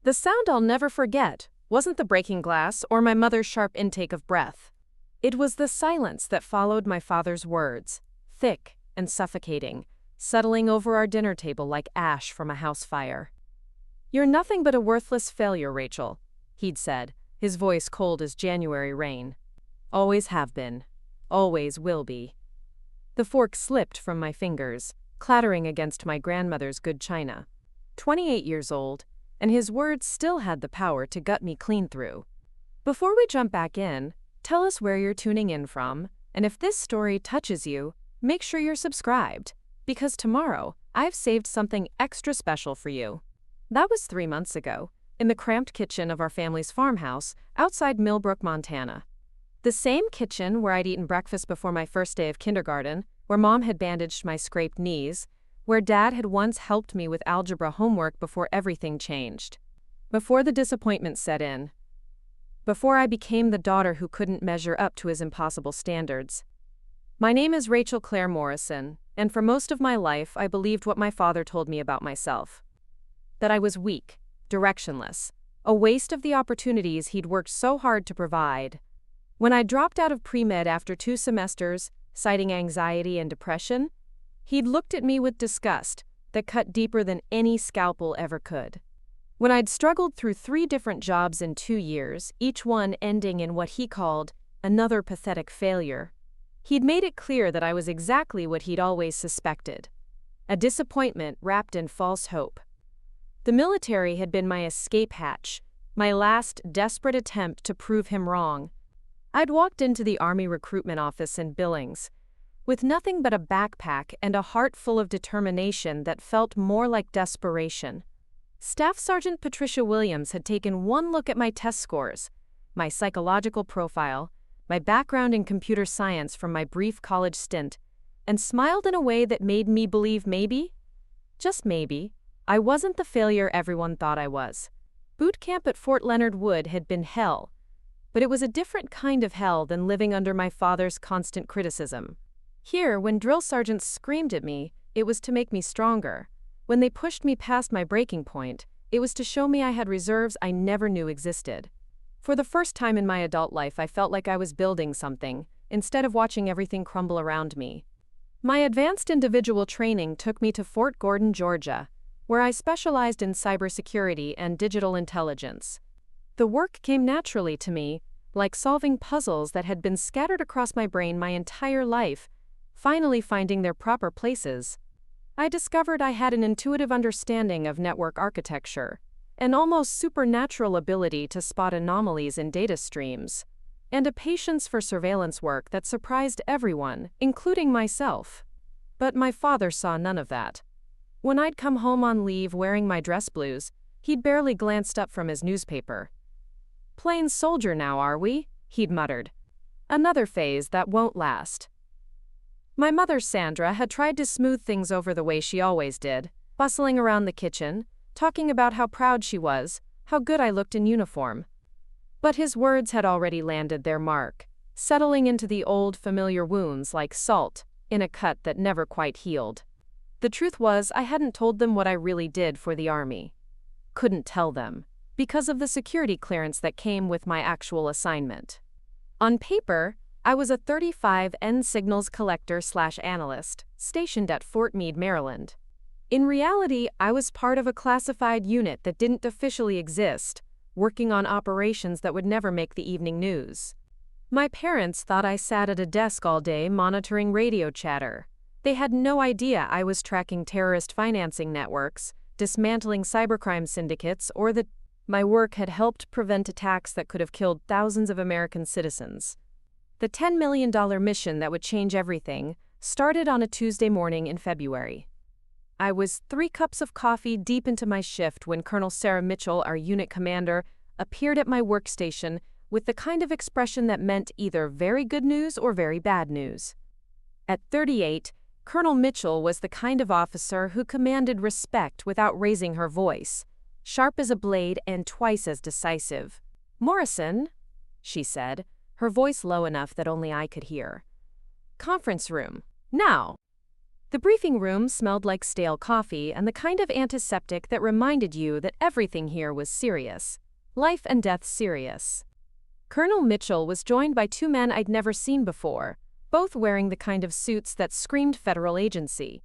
The sound I'll never forget wasn't the breaking glass or my mother's sharp intake of breath. It was the silence that followed my father's words, thick and suffocating, settling over our dinner table like ash from a house fire. "You're nothing but a worthless failure, Rachel," he'd said, his voice cold as January rain. "Always have been. Always will be." The fork slipped from my fingers, clattering against my grandmother's good china. 28 years old, and his words still had the power to gut me clean through. Before we jump back in, tell us where you're tuning in from, and if this story touches you, make sure you're subscribed, because tomorrow, I've saved something extra special for you. That was 3 months ago, in the cramped kitchen of our family's farmhouse outside Millbrook, Montana. The same kitchen where I'd eaten breakfast before my first day of kindergarten, where Mom had bandaged my scraped knees, where Dad had once helped me with algebra homework before everything changed. Before the disappointment set in. Before I became the daughter who couldn't measure up to his impossible standards. My name is Rachel Claire Morrison, and for most of my life I believed what my father told me about myself. That I was weak, directionless, a waste of the opportunities he'd worked so hard to provide. When I dropped out of pre-med after 2 semesters, citing anxiety and depression, he'd looked at me with disgust that cut deeper than any scalpel ever could. When I'd struggled through 3 different jobs in 2 years, each one ending in what he called another pathetic failure, he'd made it clear that I was exactly what he'd always suspected, a disappointment wrapped in false hope. The military had been my escape hatch, my last desperate attempt to prove him wrong. I'd walked into the Army recruitment office in Billings, with nothing but a backpack and a heart full of determination that felt more like desperation. Staff Sergeant Patricia Williams had taken one look at my test scores, my psychological profile, my background in computer science from my brief college stint, and smiled in a way that made me believe maybe, just maybe, I wasn't the failure everyone thought I was. Boot camp at Fort Leonard Wood had been hell, but it was a different kind of hell than living under my father's constant criticism. Here, when drill sergeants screamed at me, it was to make me stronger. When they pushed me past my breaking point, it was to show me I had reserves I never knew existed. For the first time in my adult life, I felt like I was building something, instead of watching everything crumble around me. My advanced individual training took me to Fort Gordon, Georgia, where I specialized in cybersecurity and digital intelligence. The work came naturally to me, like solving puzzles that had been scattered across my brain my entire life, finally finding their proper places. I discovered I had an intuitive understanding of network architecture, an almost supernatural ability to spot anomalies in data streams, and a patience for surveillance work that surprised everyone, including myself. But my father saw none of that. When I'd come home on leave wearing my dress blues, he'd barely glanced up from his newspaper. "Plain soldier now, are we?" he'd muttered. "Another phase that won't last." My mother, Sandra, had tried to smooth things over the way she always did, bustling around the kitchen, talking about how proud she was, how good I looked in uniform. But his words had already landed their mark, settling into the old familiar wounds like salt in a cut that never quite healed. The truth was, I hadn't told them what I really did for the Army. Couldn't tell them, because of the security clearance that came with my actual assignment. On paper, I was a 35N signals collector/analyst, stationed at Fort Meade, Maryland. In reality, I was part of a classified unit that didn't officially exist, working on operations that would never make the evening news. My parents thought I sat at a desk all day monitoring radio chatter. They had no idea I was tracking terrorist financing networks, dismantling cybercrime syndicates, or that my work had helped prevent attacks that could have killed thousands of American citizens. The $10 million mission that would change everything started on a Tuesday morning in February. I was 3 cups of coffee deep into my shift when Colonel Sarah Mitchell, our unit commander, appeared at my workstation with the kind of expression that meant either very good news or very bad news. At 38, Colonel Mitchell was the kind of officer who commanded respect without raising her voice, sharp as a blade and twice as decisive. "Morrison," she said, her voice low enough that only I could hear. "Conference room, now." The briefing room smelled like stale coffee and the kind of antiseptic that reminded you that everything here was serious. Life and death serious. Colonel Mitchell was joined by two men I'd never seen before, both wearing the kind of suits that screamed federal agency.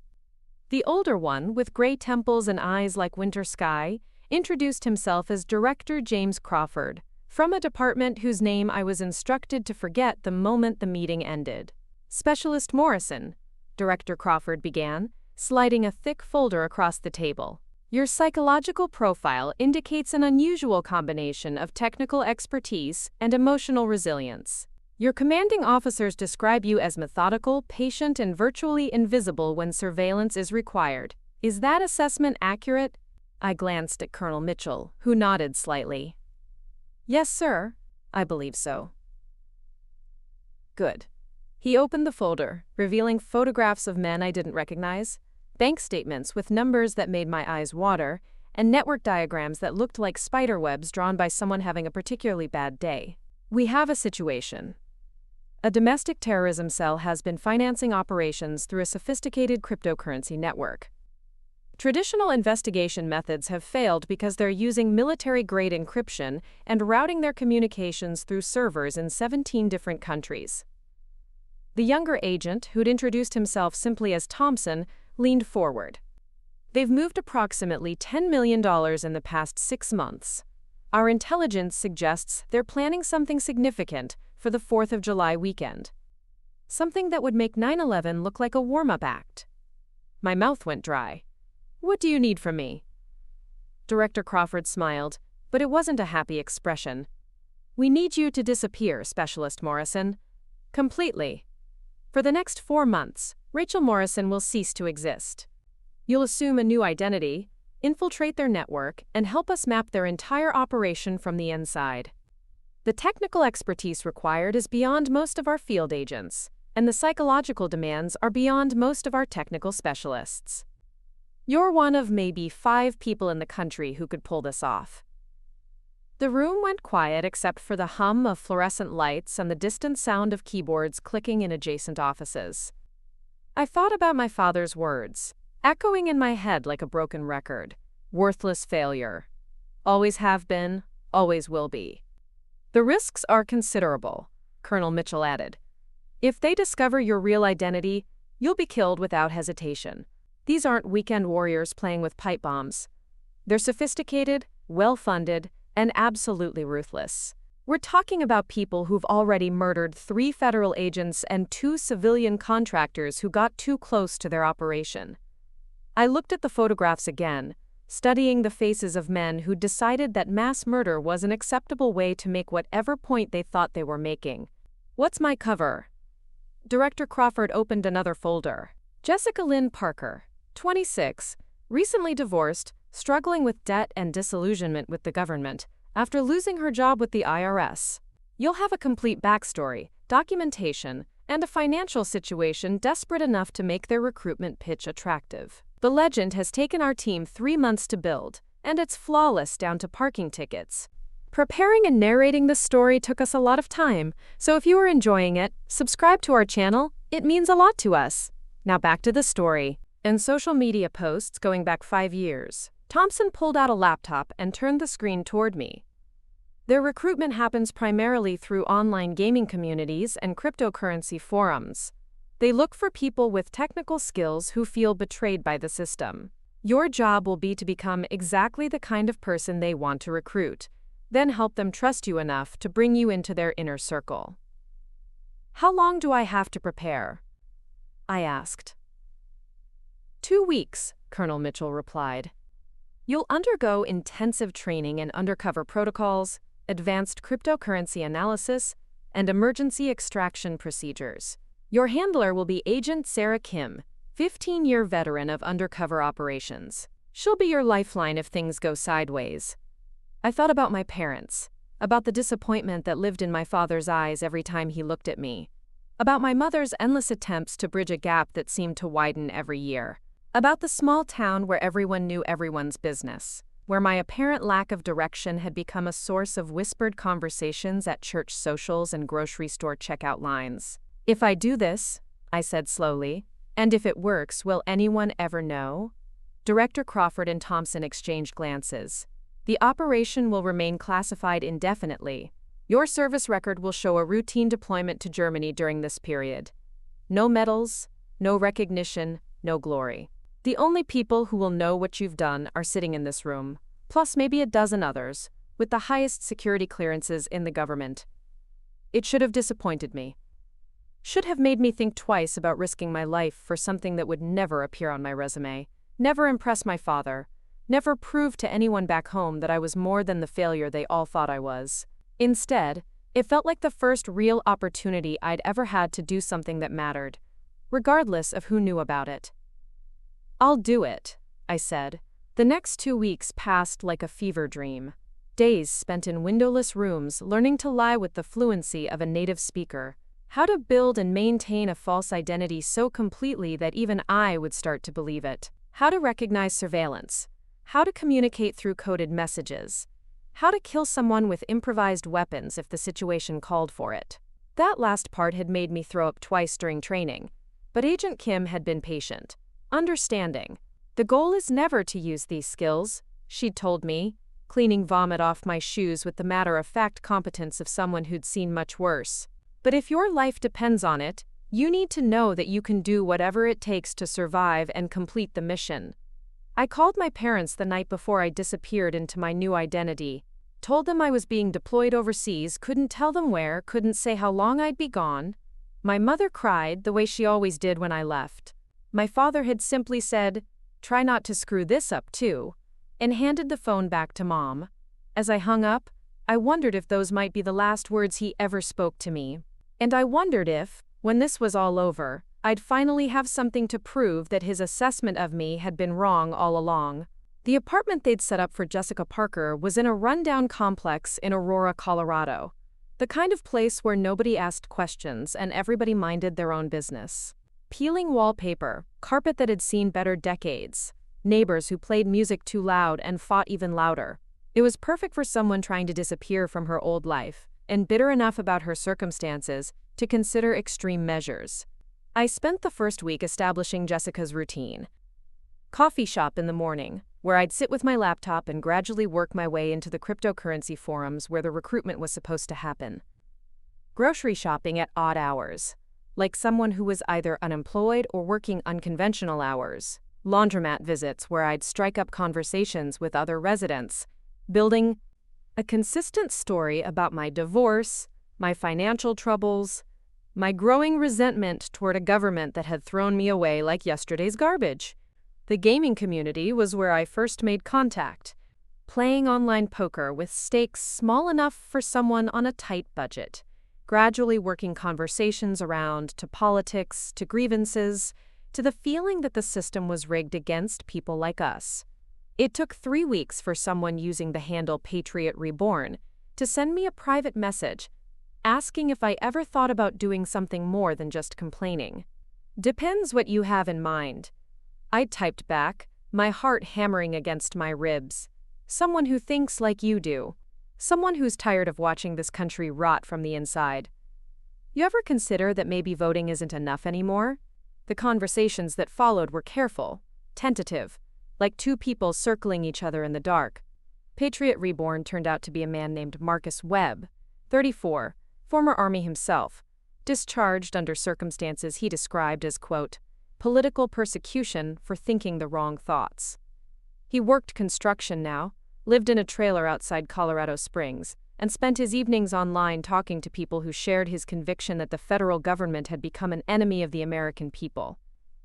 The older one, with gray temples and eyes like winter sky, introduced himself as Director James Crawford, from a department whose name I was instructed to forget the moment the meeting ended. Specialist Morrison, Director Crawford began, sliding a thick folder across the table. Your psychological profile indicates an unusual combination of technical expertise and emotional resilience. Your commanding officers describe you as methodical, patient, and virtually invisible when surveillance is required. Is that assessment accurate? I glanced at Colonel Mitchell, who nodded slightly. Yes, sir. I believe so. Good. He opened the folder, revealing photographs of men I didn't recognize, bank statements with numbers that made my eyes water, and network diagrams that looked like spider webs drawn by someone having a particularly bad day. We have a situation. A domestic terrorism cell has been financing operations through a sophisticated cryptocurrency network. Traditional investigation methods have failed because they're using military-grade encryption and routing their communications through servers in 17 different countries. The younger agent, who'd introduced himself simply as Thompson, leaned forward. They've moved approximately $10 million in the past 6 months. Our intelligence suggests they're planning something significant for the 4th of July weekend. Something that would make 9/11 look like a warm-up act. My mouth went dry. What do you need from me? Director Crawford smiled, but it wasn't a happy expression. We need you to disappear, Specialist Morrison. Completely. For the next 4 months, Rachel Morrison will cease to exist. You'll assume a new identity, infiltrate their network, and help us map their entire operation from the inside. The technical expertise required is beyond most of our field agents, and the psychological demands are beyond most of our technical specialists. You're one of maybe 5 people in the country who could pull this off. The room went quiet except for the hum of fluorescent lights and the distant sound of keyboards clicking in adjacent offices. I thought about my father's words, echoing in my head like a broken record. Worthless failure. Always have been, always will be. The risks are considerable, Colonel Mitchell added. If they discover your real identity, you'll be killed without hesitation. These aren't weekend warriors playing with pipe bombs. They're sophisticated, well-funded, and absolutely ruthless. We're talking about people who've already murdered 3 federal agents and 2 civilian contractors who got too close to their operation. I looked at the photographs again, studying the faces of men who decided that mass murder was an acceptable way to make whatever point they thought they were making. What's my cover? Director Crawford opened another folder. Jessica Lynn Parker, 26, recently divorced, struggling with debt and disillusionment with the government after losing her job with the IRS. You'll have a complete backstory, documentation, and a financial situation desperate enough to make their recruitment pitch attractive. The legend has taken our team 3 months to build, and it's flawless down to parking tickets. Preparing and narrating this story took us a lot of time, so if you are enjoying it, subscribe to our channel. It means a lot to us. Now back to the story. In social media posts going back 5 years, Thompson pulled out a laptop and turned the screen toward me. Their recruitment happens primarily through online gaming communities and cryptocurrency forums. They look for people with technical skills who feel betrayed by the system. Your job will be to become exactly the kind of person they want to recruit, then help them trust you enough to bring you into their inner circle. How long do I have to prepare? I asked. 2 weeks, Colonel Mitchell replied. You'll undergo intensive training in undercover protocols, advanced cryptocurrency analysis, and emergency extraction procedures. Your handler will be Agent Sarah Kim, 15-year veteran of undercover operations. She'll be your lifeline if things go sideways. I thought about my parents, about the disappointment that lived in my father's eyes every time he looked at me, about my mother's endless attempts to bridge a gap that seemed to widen every year, about the small town where everyone knew everyone's business, where my apparent lack of direction had become a source of whispered conversations at church socials and grocery store checkout lines. If I do this, I said slowly, And if it works, will anyone ever know? Director Crawford and Thompson exchanged glances. The operation will remain classified indefinitely. Your service record will show a routine deployment to Germany during this period. No medals, no recognition, no glory. The only people who will know what you've done are sitting in this room, plus maybe a dozen others, with the highest security clearances in the government. It should have disappointed me. Should have made me think twice about risking my life for something that would never appear on my resume, never impress my father, never prove to anyone back home that I was more than the failure they all thought I was. Instead, it felt like the first real opportunity I'd ever had to do something that mattered, regardless of who knew about it. I'll do it, I said. The next 2 weeks passed like a fever dream. Days spent in windowless rooms learning to lie with the fluency of a native speaker, how to build and maintain a false identity so completely that even I would start to believe it, how to recognize surveillance, how to communicate through coded messages, how to kill someone with improvised weapons if the situation called for it. That last part had made me throw up twice during training, but Agent Kim had been patient, understanding. The goal is never to use these skills, she'd told me, cleaning vomit off my shoes with the matter-of-fact competence of someone who'd seen much worse. But if your life depends on it, you need to know that you can do whatever it takes to survive and complete the mission. I called my parents the night before I disappeared into my new identity, told them I was being deployed overseas, couldn't tell them where, couldn't say how long I'd be gone. My mother cried the way she always did when I left. My father had simply said, "Try not to screw this up too," and handed the phone back to Mom. As I hung up, I wondered if those might be the last words he ever spoke to me. And I wondered if, when this was all over, I'd finally have something to prove that his assessment of me had been wrong all along. The apartment they'd set up for Jessica Parker was in a rundown complex in Aurora, Colorado. The kind of place where nobody asked questions and everybody minded their own business. Peeling wallpaper, carpet that had seen better decades, neighbors who played music too loud and fought even louder. It was perfect for someone trying to disappear from her old life, and bitter enough about her circumstances to consider extreme measures. I spent the first week establishing Jessica's routine. Coffee shop in the morning, where I'd sit with my laptop and gradually work my way into the cryptocurrency forums where the recruitment was supposed to happen. Grocery shopping at odd hours, like someone who was either unemployed or working unconventional hours. Laundromat visits where I'd strike up conversations with other residents, building a consistent story about my divorce, my financial troubles, my growing resentment toward a government that had thrown me away like yesterday's garbage. The gaming community was where I first made contact, playing online poker with stakes small enough for someone on a tight budget, gradually working conversations around to politics, to grievances, to the feeling that the system was rigged against people like us. It took 3 weeks for someone using the handle Patriot Reborn to send me a private message asking if I ever thought about doing something more than just complaining. Depends what you have in mind. I typed back, my heart hammering against my ribs. Someone who thinks like you do. Someone who's tired of watching this country rot from the inside. You ever consider that maybe voting isn't enough anymore? The conversations that followed were careful, tentative, like two people circling each other in the dark. Patriot Reborn turned out to be a man named Marcus Webb, 34, former Army himself, discharged under circumstances he described as, quote, political persecution for thinking the wrong thoughts. He worked construction now, lived in a trailer outside Colorado Springs, and spent his evenings online talking to people who shared his conviction that the federal government had become an enemy of the American people.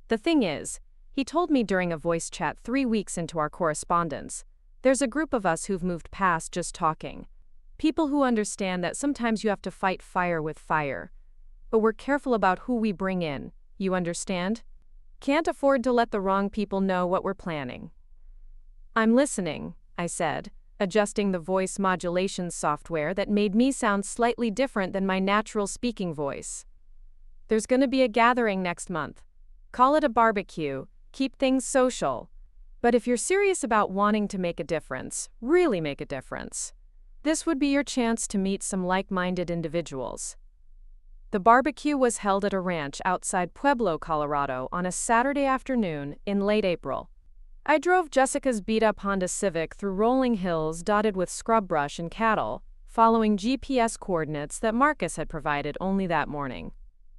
The thing is, he told me during a voice chat 3 weeks into our correspondence, there's a group of us who've moved past just talking. People who understand that sometimes you have to fight fire with fire. But we're careful about who we bring in, you understand? Can't afford to let the wrong people know what we're planning. I'm listening, I said, adjusting the voice modulation software that made me sound slightly different than my natural speaking voice. There's going to be a gathering next month. Call it a barbecue, keep things social. But if you're serious about wanting to make a difference, really make a difference, this would be your chance to meet some like-minded individuals. The barbecue was held at a ranch outside Pueblo, Colorado, on a Saturday afternoon in late April. I drove Jessica's beat-up Honda Civic through rolling hills dotted with scrub brush and cattle, following GPS coordinates that Marcus had provided only that morning.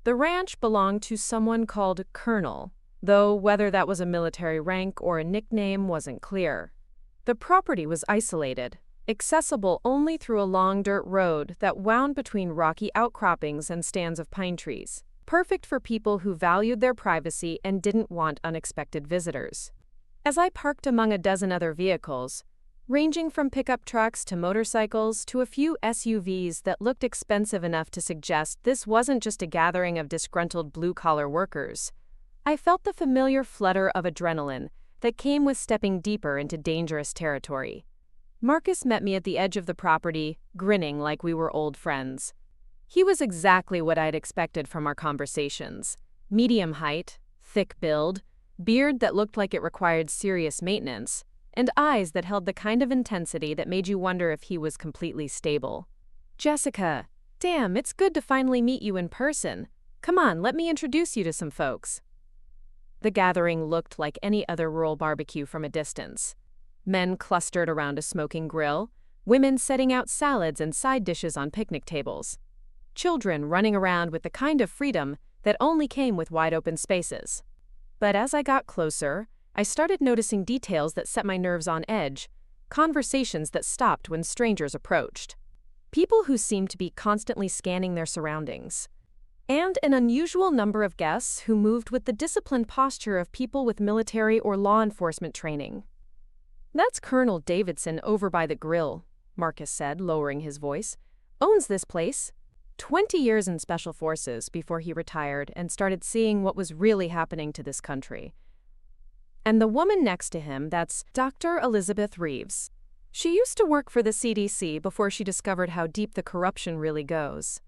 The ranch belonged to someone called Colonel, though whether that was a military rank or a nickname wasn't clear. The property was isolated, accessible only through a long dirt road that wound between rocky outcroppings and stands of pine trees, perfect for people who valued their privacy and didn't want unexpected visitors. As I parked among a dozen other vehicles, ranging from pickup trucks to motorcycles to a few SUVs that looked expensive enough to suggest this wasn't just a gathering of disgruntled blue-collar workers, I felt the familiar flutter of adrenaline that came with stepping deeper into dangerous territory. Marcus met me at the edge of the property, grinning like we were old friends. He was exactly what I'd expected from our conversations. Medium height, thick build, beard that looked like it required serious maintenance, and eyes that held the kind of intensity that made you wonder if he was completely stable. "Jessica, damn, it's good to finally meet you in person. Come on, let me introduce you to some folks." The gathering looked like any other rural barbecue from a distance. Men clustered around a smoking grill, women setting out salads and side dishes on picnic tables, children running around with the kind of freedom that only came with wide-open spaces. But as I got closer, I started noticing details that set my nerves on edge, conversations that stopped when strangers approached, people who seemed to be constantly scanning their surroundings, and an unusual number of guests who moved with the disciplined posture of people with military or law enforcement training. "That's Colonel Davidson over by the grill," Marcus said, lowering his voice. "Owns this place. 20 years in Special Forces before he retired and started seeing what was really happening to this country. And the woman next to him, that's Dr. Elizabeth Reeves. She used to work for the CDC before she discovered how deep the corruption really goes."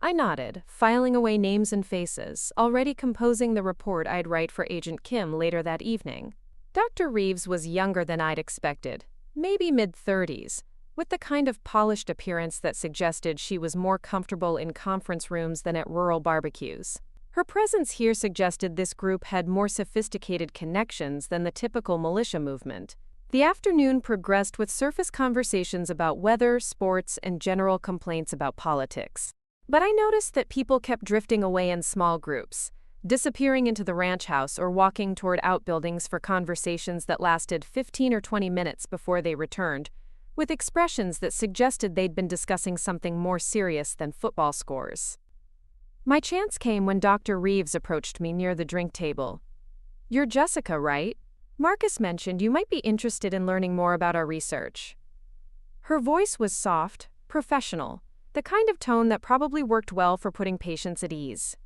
I nodded, filing away names and faces, already composing the report I'd write for Agent Kim later that evening. Dr. Reeves was younger than I'd expected, maybe mid-30s, with the kind of polished appearance that suggested she was more comfortable in conference rooms than at rural barbecues. Her presence here suggested this group had more sophisticated connections than the typical militia movement. The afternoon progressed with surface conversations about weather, sports, and general complaints about politics. But I noticed that people kept drifting away in small groups, disappearing into the ranch house or walking toward outbuildings for conversations that lasted 15 or 20 minutes before they returned, with expressions that suggested they'd been discussing something more serious than football scores. My chance came when Dr. Reeves approached me near the drink table. "You're Jessica, right? Marcus mentioned you might be interested in learning more about our research." Her voice was soft, professional, the kind of tone that probably worked well for putting patients at ease.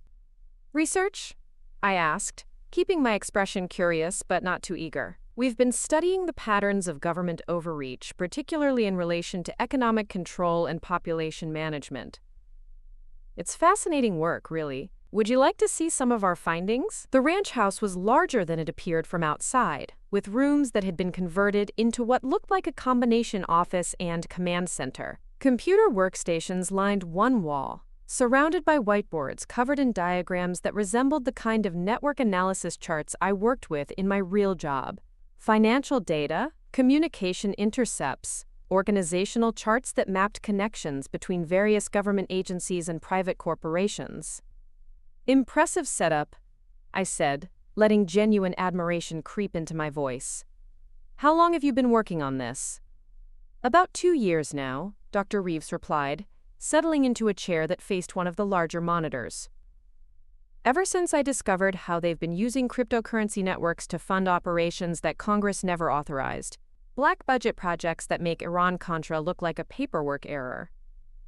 "Research?" I asked, keeping my expression curious but not too eager. "We've been studying the patterns of government overreach, particularly in relation to economic control and population management. It's fascinating work, really. Would you like to see some of our findings?" The ranch house was larger than it appeared from outside, with rooms that had been converted into what looked like a combination office and command center. Computer workstations lined one wall, surrounded by whiteboards covered in diagrams that resembled the kind of network analysis charts I worked with in my real job. Financial data, communication intercepts, organizational charts that mapped connections between various government agencies and private corporations. "Impressive setup," I said, letting genuine admiration creep into my voice. "How long have you been working on this?" "About 2 years now," Dr. Reeves replied, settling into a chair that faced one of the larger monitors. "Ever since I discovered how they've been using cryptocurrency networks to fund operations that Congress never authorized, black budget projects that make Iran-Contra look like a paperwork error."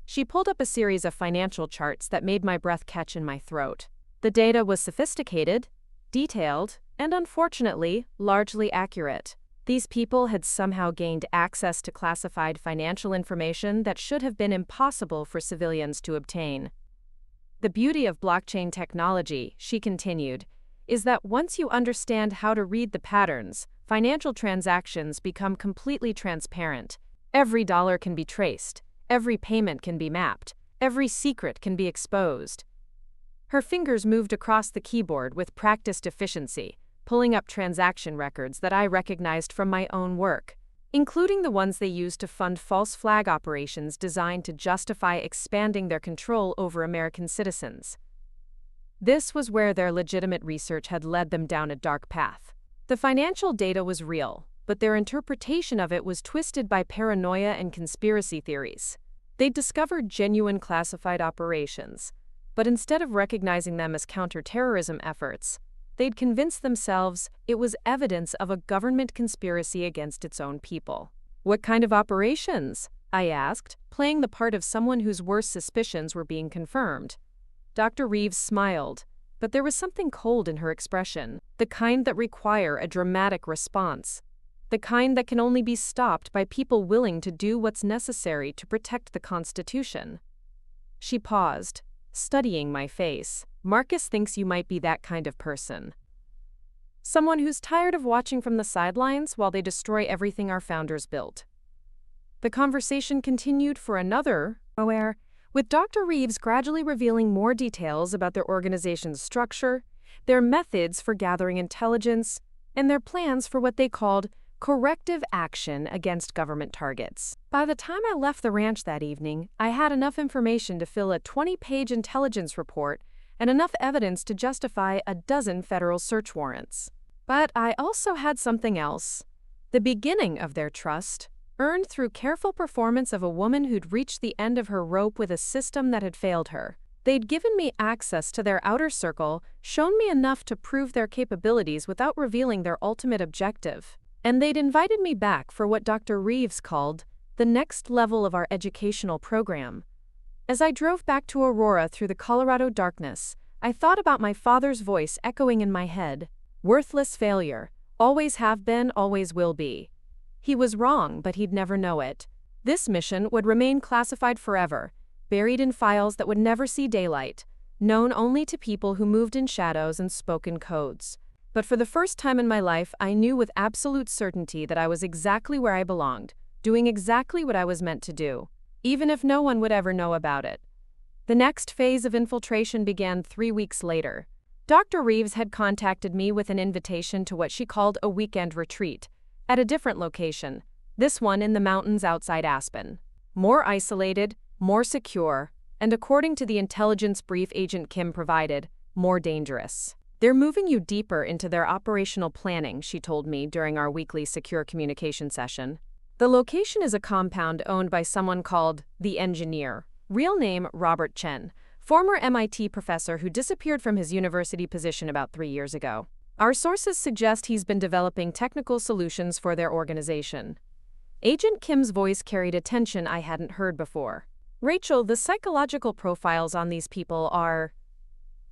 She pulled up a series of financial charts that made my breath catch in my throat. The data was sophisticated, detailed, and unfortunately, largely accurate. These people had somehow gained access to classified financial information that should have been impossible for civilians to obtain. "The beauty of blockchain technology," she continued, "is that once you understand how to read the patterns, financial transactions become completely transparent. Every dollar can be traced, every payment can be mapped, every secret can be exposed. Her fingers moved across the keyboard with practiced efficiency, pulling up transaction records that I recognized from my own work, including the ones they used to fund false flag operations designed to justify expanding their control over American citizens. This was where their legitimate research had led them down a dark path. The financial data was real, but their interpretation of it was twisted by paranoia and conspiracy theories. They'd discovered genuine classified operations, but instead of recognizing them as counterterrorism efforts, they'd convinced themselves it was evidence of a government conspiracy against its own people. "What kind of operations?" I asked, playing the part of someone whose worst suspicions were being confirmed. Dr. Reeves smiled, but there was something cold in her expression, the kind that require a dramatic response, the kind that can only be stopped by people willing to do what's necessary to protect the Constitution. She paused, studying my face. "Marcus thinks you might be that kind of person. Someone who's tired of watching from the sidelines while they destroy everything our founders built." The conversation continued for another hour, with Dr. Reeves gradually revealing more details about their organization's structure, their methods for gathering intelligence, and their plans for what they called corrective action against government targets. By the time I left the ranch that evening, I had enough information to fill a 20-page intelligence report and enough evidence to justify a dozen federal search warrants. But I also had something else: the beginning of their trust, earned through careful performance of a woman who'd reached the end of her rope with a system that had failed her. They'd given me access to their outer circle, shown me enough to prove their capabilities without revealing their ultimate objective. And they'd invited me back for what Dr. Reeves called the next level of our educational program. As I drove back to Aurora through the Colorado darkness, I thought about my father's voice echoing in my head. Worthless failure. Always have been, always will be. He was wrong, but he'd never know it. This mission would remain classified forever, buried in files that would never see daylight, known only to people who moved in shadows and spoke in codes. But for the first time in my life, I knew with absolute certainty that I was exactly where I belonged, doing exactly what I was meant to do, even if no one would ever know about it. The next phase of infiltration began 3 weeks later. Dr. Reeves had contacted me with an invitation to what she called a weekend retreat, at a different location, this one in the mountains outside Aspen. More isolated, more secure, and according to the intelligence brief Agent Kim provided, more dangerous. "They're moving you deeper into their operational planning," she told me during our weekly secure communication session. "The location is a compound owned by someone called the Engineer, real name Robert Chen, former MIT professor who disappeared from his university position about 3 years ago. Our sources suggest he's been developing technical solutions for their organization." Agent Kim's voice carried a tension I hadn't heard before. "Rachel, the psychological profiles on these people are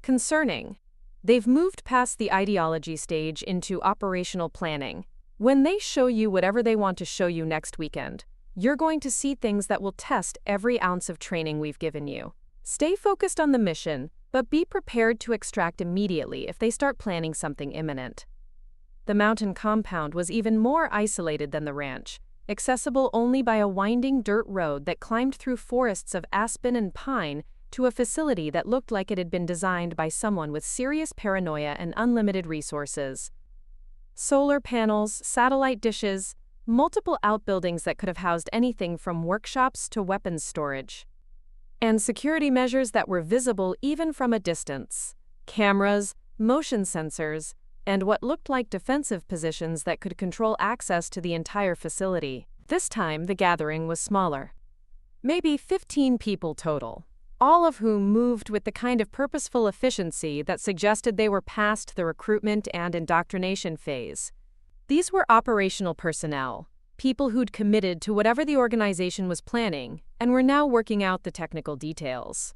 concerning. They've moved past the ideology stage into operational planning. When they show you whatever they want to show you next weekend, you're going to see things that will test every ounce of training we've given you. Stay focused on the mission, but be prepared to extract immediately if they start planning something imminent." The mountain compound was even more isolated than the ranch, accessible only by a winding dirt road that climbed through forests of aspen and pine to a facility that looked like it had been designed by someone with serious paranoia and unlimited resources. Solar panels, satellite dishes, multiple outbuildings that could have housed anything from workshops to weapons storage. And security measures that were visible even from a distance. Cameras, motion sensors, and what looked like defensive positions that could control access to the entire facility. This time, the gathering was smaller. Maybe 15 people total, all of whom moved with the kind of purposeful efficiency that suggested they were past the recruitment and indoctrination phase. These were operational personnel, people who'd committed to whatever the organization was planning and were now working out the technical details.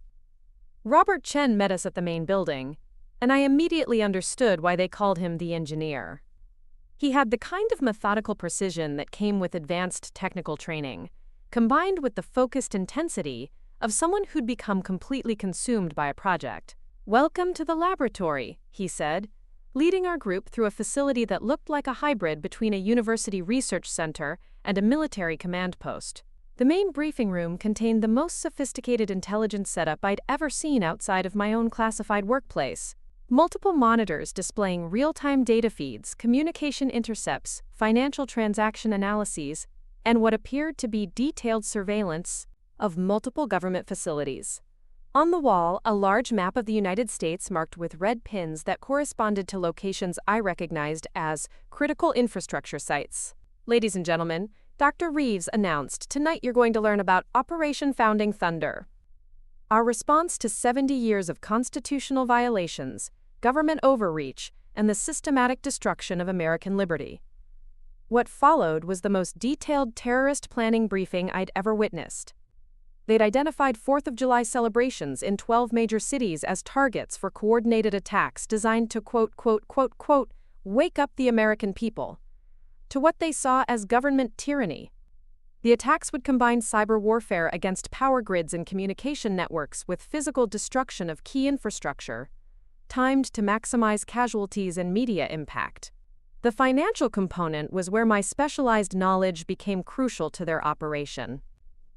Robert Chen met us at the main building, and I immediately understood why they called him the Engineer. He had the kind of methodical precision that came with advanced technical training, combined with the focused intensity of someone who'd become completely consumed by a project. "Welcome to the laboratory," he said, leading our group through a facility that looked like a hybrid between a university research center and a military command post. The main briefing room contained the most sophisticated intelligence setup I'd ever seen outside of my own classified workplace. Multiple monitors displaying real-time data feeds, communication intercepts, financial transaction analyses, and what appeared to be detailed surveillance of multiple government facilities. On the wall, a large map of the United States marked with red pins that corresponded to locations I recognized as critical infrastructure sites. Ladies and gentlemen, Dr. Reeves announced, tonight you're going to learn about Operation Founding Thunder. Our response to 70 years of constitutional violations, government overreach, and the systematic destruction of American liberty. What followed was the most detailed terrorist planning briefing I'd ever witnessed. They'd identified 4th of July celebrations in 12 major cities as targets for coordinated attacks designed to wake up the American people to what they saw as government tyranny. The attacks would combine cyber warfare against power grids and communication networks with physical destruction of key infrastructure, timed to maximize casualties and media impact. The financial component was where my specialized knowledge became crucial to their operation.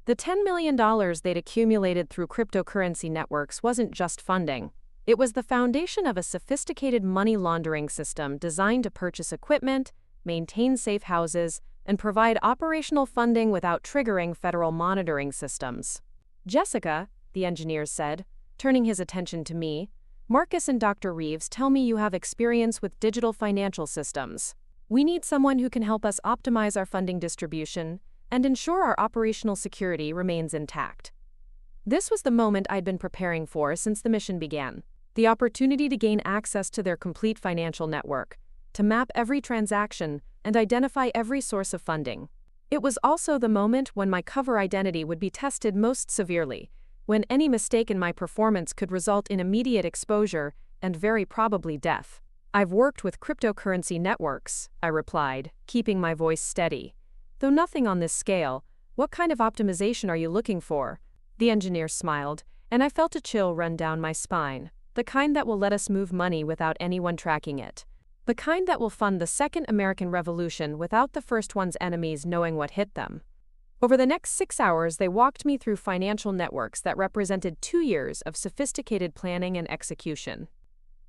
The $10 million they'd accumulated through cryptocurrency networks wasn't just funding. It was the foundation of a sophisticated money laundering system designed to purchase equipment, maintain safe houses, and provide operational funding without triggering federal monitoring systems. Jessica, the engineer said, turning his attention to me, Marcus and Dr. Reeves tell me you have experience with digital financial systems. We need someone who can help us optimize our funding distribution and ensure our operational security remains intact. This was the moment I'd been preparing for since the mission began. The opportunity to gain access to their complete financial network, to map every transaction and identify every source of funding. It was also the moment when my cover identity would be tested most severely, when any mistake in my performance could result in immediate exposure and very probably death. I've worked with cryptocurrency networks, I replied, keeping my voice steady. Though nothing on this scale, what kind of optimization are you looking for? The engineer smiled, and I felt a chill run down my spine. The kind that will let us move money without anyone tracking it. The kind that will fund the Second American Revolution without the first one's enemies knowing what hit them. Over the next 6 hours, they walked me through financial networks that represented 2 years of sophisticated planning and execution.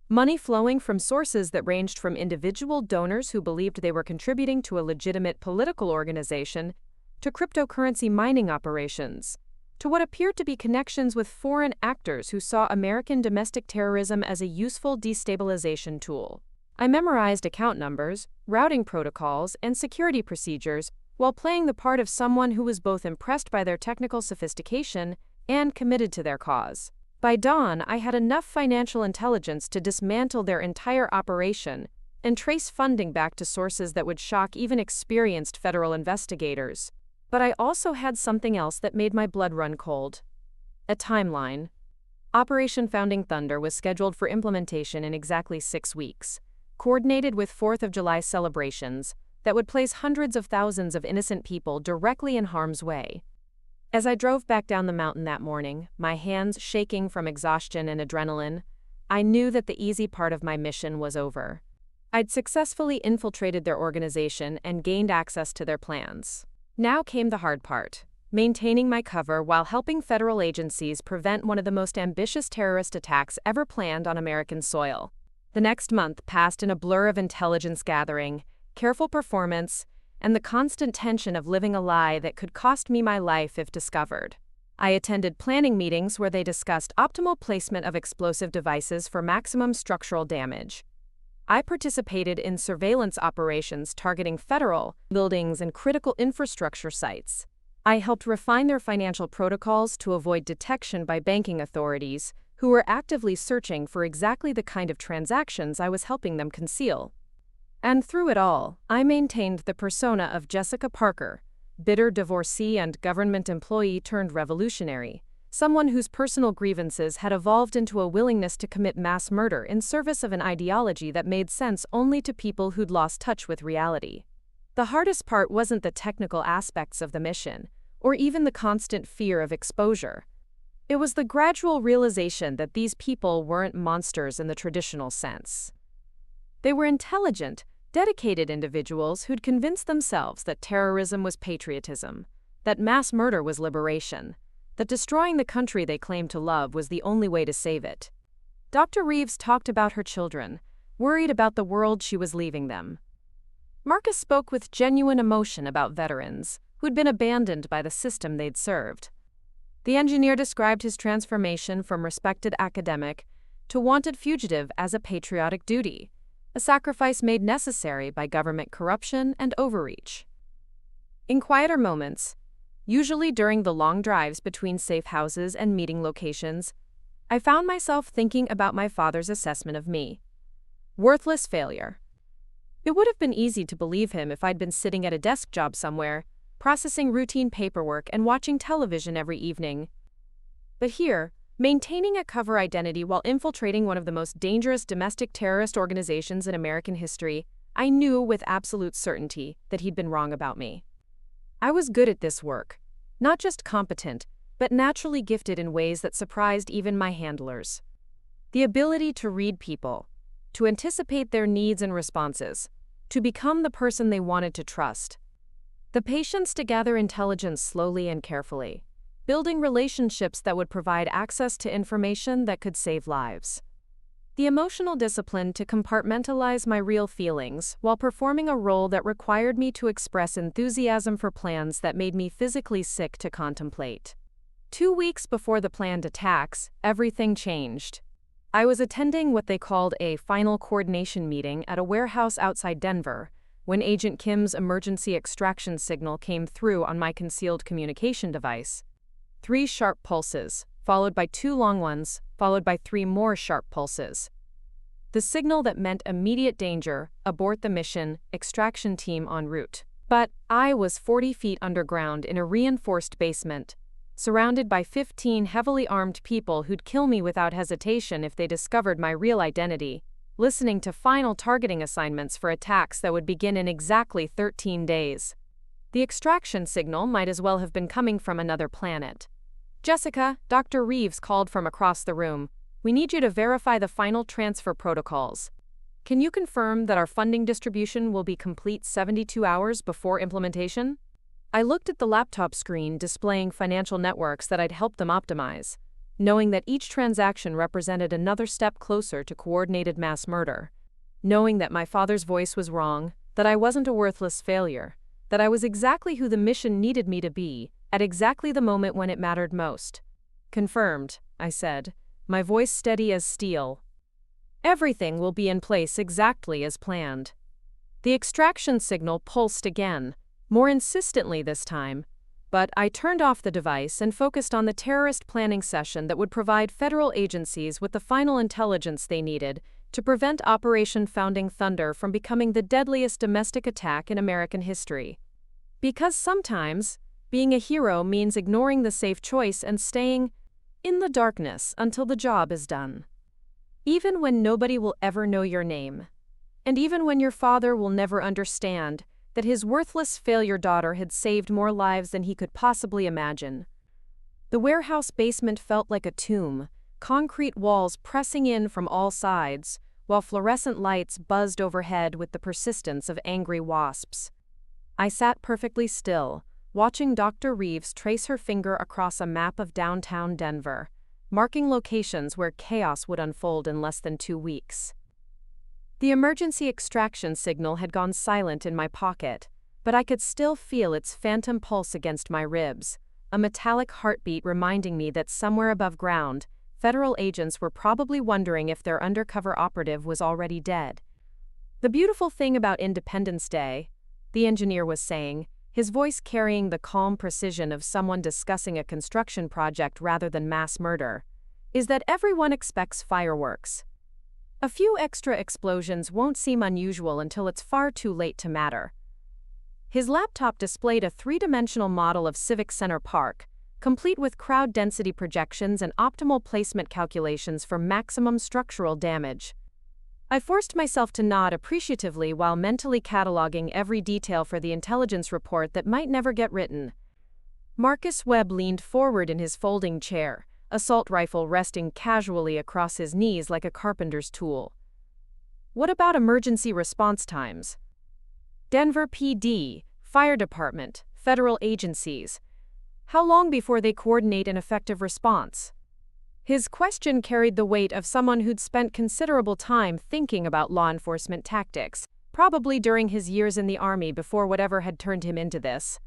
Money flowing from sources that ranged from individual donors who believed they were contributing to a legitimate political organization, to cryptocurrency mining operations, to what appeared to be connections with foreign actors who saw American domestic terrorism as a useful destabilization tool. I memorized account numbers, routing protocols, and security procedures while playing the part of someone who was both impressed by their technical sophistication and committed to their cause. By dawn, I had enough financial intelligence to dismantle their entire operation and trace funding back to sources that would shock even experienced federal investigators. But I also had something else that made my blood run cold. A timeline. Operation Founding Thunder was scheduled for implementation in exactly 6 weeks, coordinated with 4th of July celebrations that would place hundreds of thousands of innocent people directly in harm's way. As I drove back down the mountain that morning, my hands shaking from exhaustion and adrenaline, I knew that the easy part of my mission was over. I'd successfully infiltrated their organization and gained access to their plans. Now came the hard part, maintaining my cover while helping federal agencies prevent one of the most ambitious terrorist attacks ever planned on American soil. The next month passed in a blur of intelligence gathering, careful performance, and the constant tension of living a lie that could cost me my life if discovered. I attended planning meetings where they discussed optimal placement of explosive devices for maximum structural damage. I participated in surveillance operations targeting federal buildings and critical infrastructure sites. I helped refine their financial protocols to avoid detection by banking authorities, who were actively searching for exactly the kind of transactions I was helping them conceal. And through it all, I maintained the persona of Jessica Parker, bitter divorcee and government employee turned revolutionary, someone whose personal grievances had evolved into a willingness to commit mass murder in service of an ideology that made sense only to people who'd lost touch with reality. The hardest part wasn't the technical aspects of the mission, or even the constant fear of exposure. It was the gradual realization that these people weren't monsters in the traditional sense. They were intelligent, dedicated individuals who'd convinced themselves that terrorism was patriotism, that mass murder was liberation, that destroying the country they claimed to love was the only way to save it. Dr. Reeves talked about her children, worried about the world she was leaving them. Marcus spoke with genuine emotion about veterans who'd been abandoned by the system they'd served. The engineer described his transformation from respected academic to wanted fugitive as a patriotic duty, a sacrifice made necessary by government corruption and overreach. In quieter moments, usually during the long drives between safe houses and meeting locations, I found myself thinking about my father's assessment of me. Worthless failure. It would have been easy to believe him if I'd been sitting at a desk job somewhere, processing routine paperwork and watching television every evening. But here, maintaining a cover identity while infiltrating one of the most dangerous domestic terrorist organizations in American history, I knew with absolute certainty that he'd been wrong about me. I was good at this work, not just competent, but naturally gifted in ways that surprised even my handlers. The ability to read people, to anticipate their needs and responses, to become the person they wanted to trust. The patience to gather intelligence slowly and carefully, building relationships that would provide access to information that could save lives. The emotional discipline to compartmentalize my real feelings while performing a role that required me to express enthusiasm for plans that made me physically sick to contemplate. 2 weeks before the planned attacks, everything changed. I was attending what they called a final coordination meeting at a warehouse outside Denver when Agent Kim's emergency extraction signal came through on my concealed communication device. 3 sharp pulses, followed by 2 long ones, followed by 3 more sharp pulses. The signal that meant immediate danger, abort the mission, extraction team en route. But I was 40 feet underground in a reinforced basement, surrounded by 15 heavily armed people who'd kill me without hesitation if they discovered my real identity, listening to final targeting assignments for attacks that would begin in exactly 13 days. The extraction signal might as well have been coming from another planet. "Jessica," Dr. Reeves called from across the room, "we need you to verify the final transfer protocols. Can you confirm that our funding distribution will be complete 72 hours before implementation?" I looked at the laptop screen displaying financial networks that I'd helped them optimize, knowing that each transaction represented another step closer to coordinated mass murder, knowing that my father's voice was wrong, that I wasn't a worthless failure, that I was exactly who the mission needed me to be, at exactly the moment when it mattered most. "Confirmed," I said, my voice steady as steel. "Everything will be in place exactly as planned." The extraction signal pulsed again, more insistently this time, but I turned off the device and focused on the terrorist planning session that would provide federal agencies with the final intelligence they needed to prevent Operation Founding Thunder from becoming the deadliest domestic attack in American history. Because sometimes, being a hero means ignoring the safe choice and staying in the darkness until the job is done. Even when nobody will ever know your name, and even when your father will never understand that his worthless failure daughter had saved more lives than he could possibly imagine. The warehouse basement felt like a tomb, concrete walls pressing in from all sides, while fluorescent lights buzzed overhead with the persistence of angry wasps. I sat perfectly still, watching Dr. Reeves trace her finger across a map of downtown Denver, marking locations where chaos would unfold in less than 2 weeks. The emergency extraction signal had gone silent in my pocket, but I could still feel its phantom pulse against my ribs, a metallic heartbeat reminding me that somewhere above ground, federal agents were probably wondering if their undercover operative was already dead. "The beautiful thing about Independence Day," the engineer was saying, his voice carrying the calm precision of someone discussing a construction project rather than mass murder, "is that everyone expects fireworks. A few extra explosions won't seem unusual until it's far too late to matter." His laptop displayed a 3-dimensional model of Civic Center Park, complete with crowd density projections and optimal placement calculations for maximum structural damage. I forced myself to nod appreciatively while mentally cataloging every detail for the intelligence report that might never get written. Marcus Webb leaned forward in his folding chair, assault rifle resting casually across his knees like a carpenter's tool. "What about emergency response times? Denver PD, fire department, federal agencies, How long before they coordinate an effective response? His question carried the weight of someone who'd spent considerable time thinking about law enforcement tactics, probably during his years in the Army before whatever had turned him into this.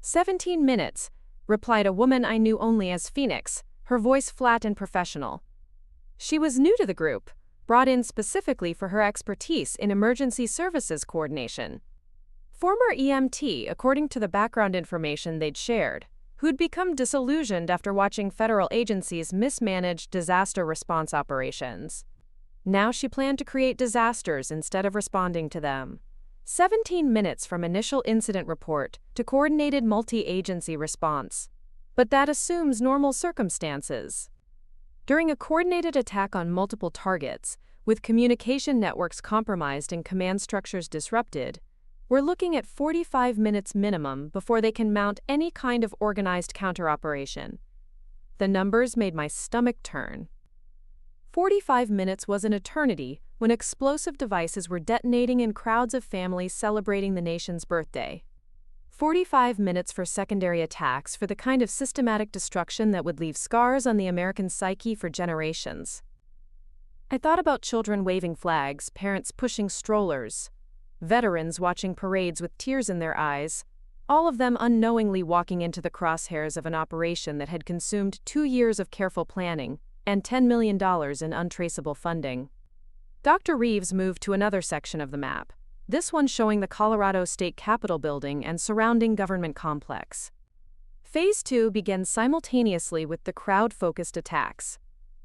17 minutes, replied a woman I knew only as Phoenix, her voice flat and professional. She was new to the group, brought in specifically for her expertise in emergency services coordination. Former EMT, according to the background information they'd shared, who'd become disillusioned after watching federal agencies mismanage disaster response operations. Now she planned to create disasters instead of responding to them. 17 minutes from initial incident report to coordinated multi-agency response. But that assumes normal circumstances. During a coordinated attack on multiple targets, with communication networks compromised and command structures disrupted, we're looking at 45 minutes minimum before they can mount any kind of organized counter-operation. The numbers made my stomach turn. 45 minutes was an eternity when explosive devices were detonating in crowds of families celebrating the nation's birthday. 45 minutes for secondary attacks for the kind of systematic destruction that would leave scars on the American psyche for generations. I thought about children waving flags, parents pushing strollers, veterans watching parades with tears in their eyes, all of them unknowingly walking into the crosshairs of an operation that had consumed 2 years of careful planning and $10 million in untraceable funding. Dr. Reeves moved to another section of the map, this one showing the Colorado State Capitol building and surrounding government complex. Phase 2 begins simultaneously with the crowd-focused attacks.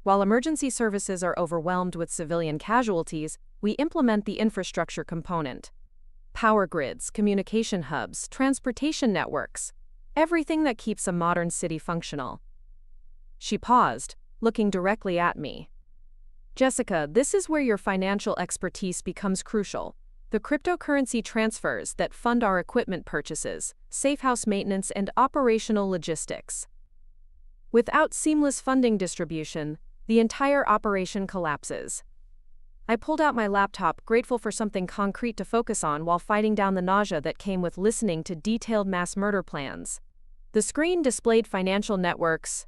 While emergency services are overwhelmed with civilian casualties, we implement the infrastructure component. Power grids, communication hubs, transportation networks, everything that keeps a modern city functional. She paused, looking directly at me. Jessica, this is where your financial expertise becomes crucial. The cryptocurrency transfers that fund our equipment purchases, safe house maintenance, and operational logistics. Without seamless funding distribution, the entire operation collapses. I pulled out my laptop, grateful for something concrete to focus on while fighting down the nausea that came with listening to detailed mass murder plans. The screen displayed financial networks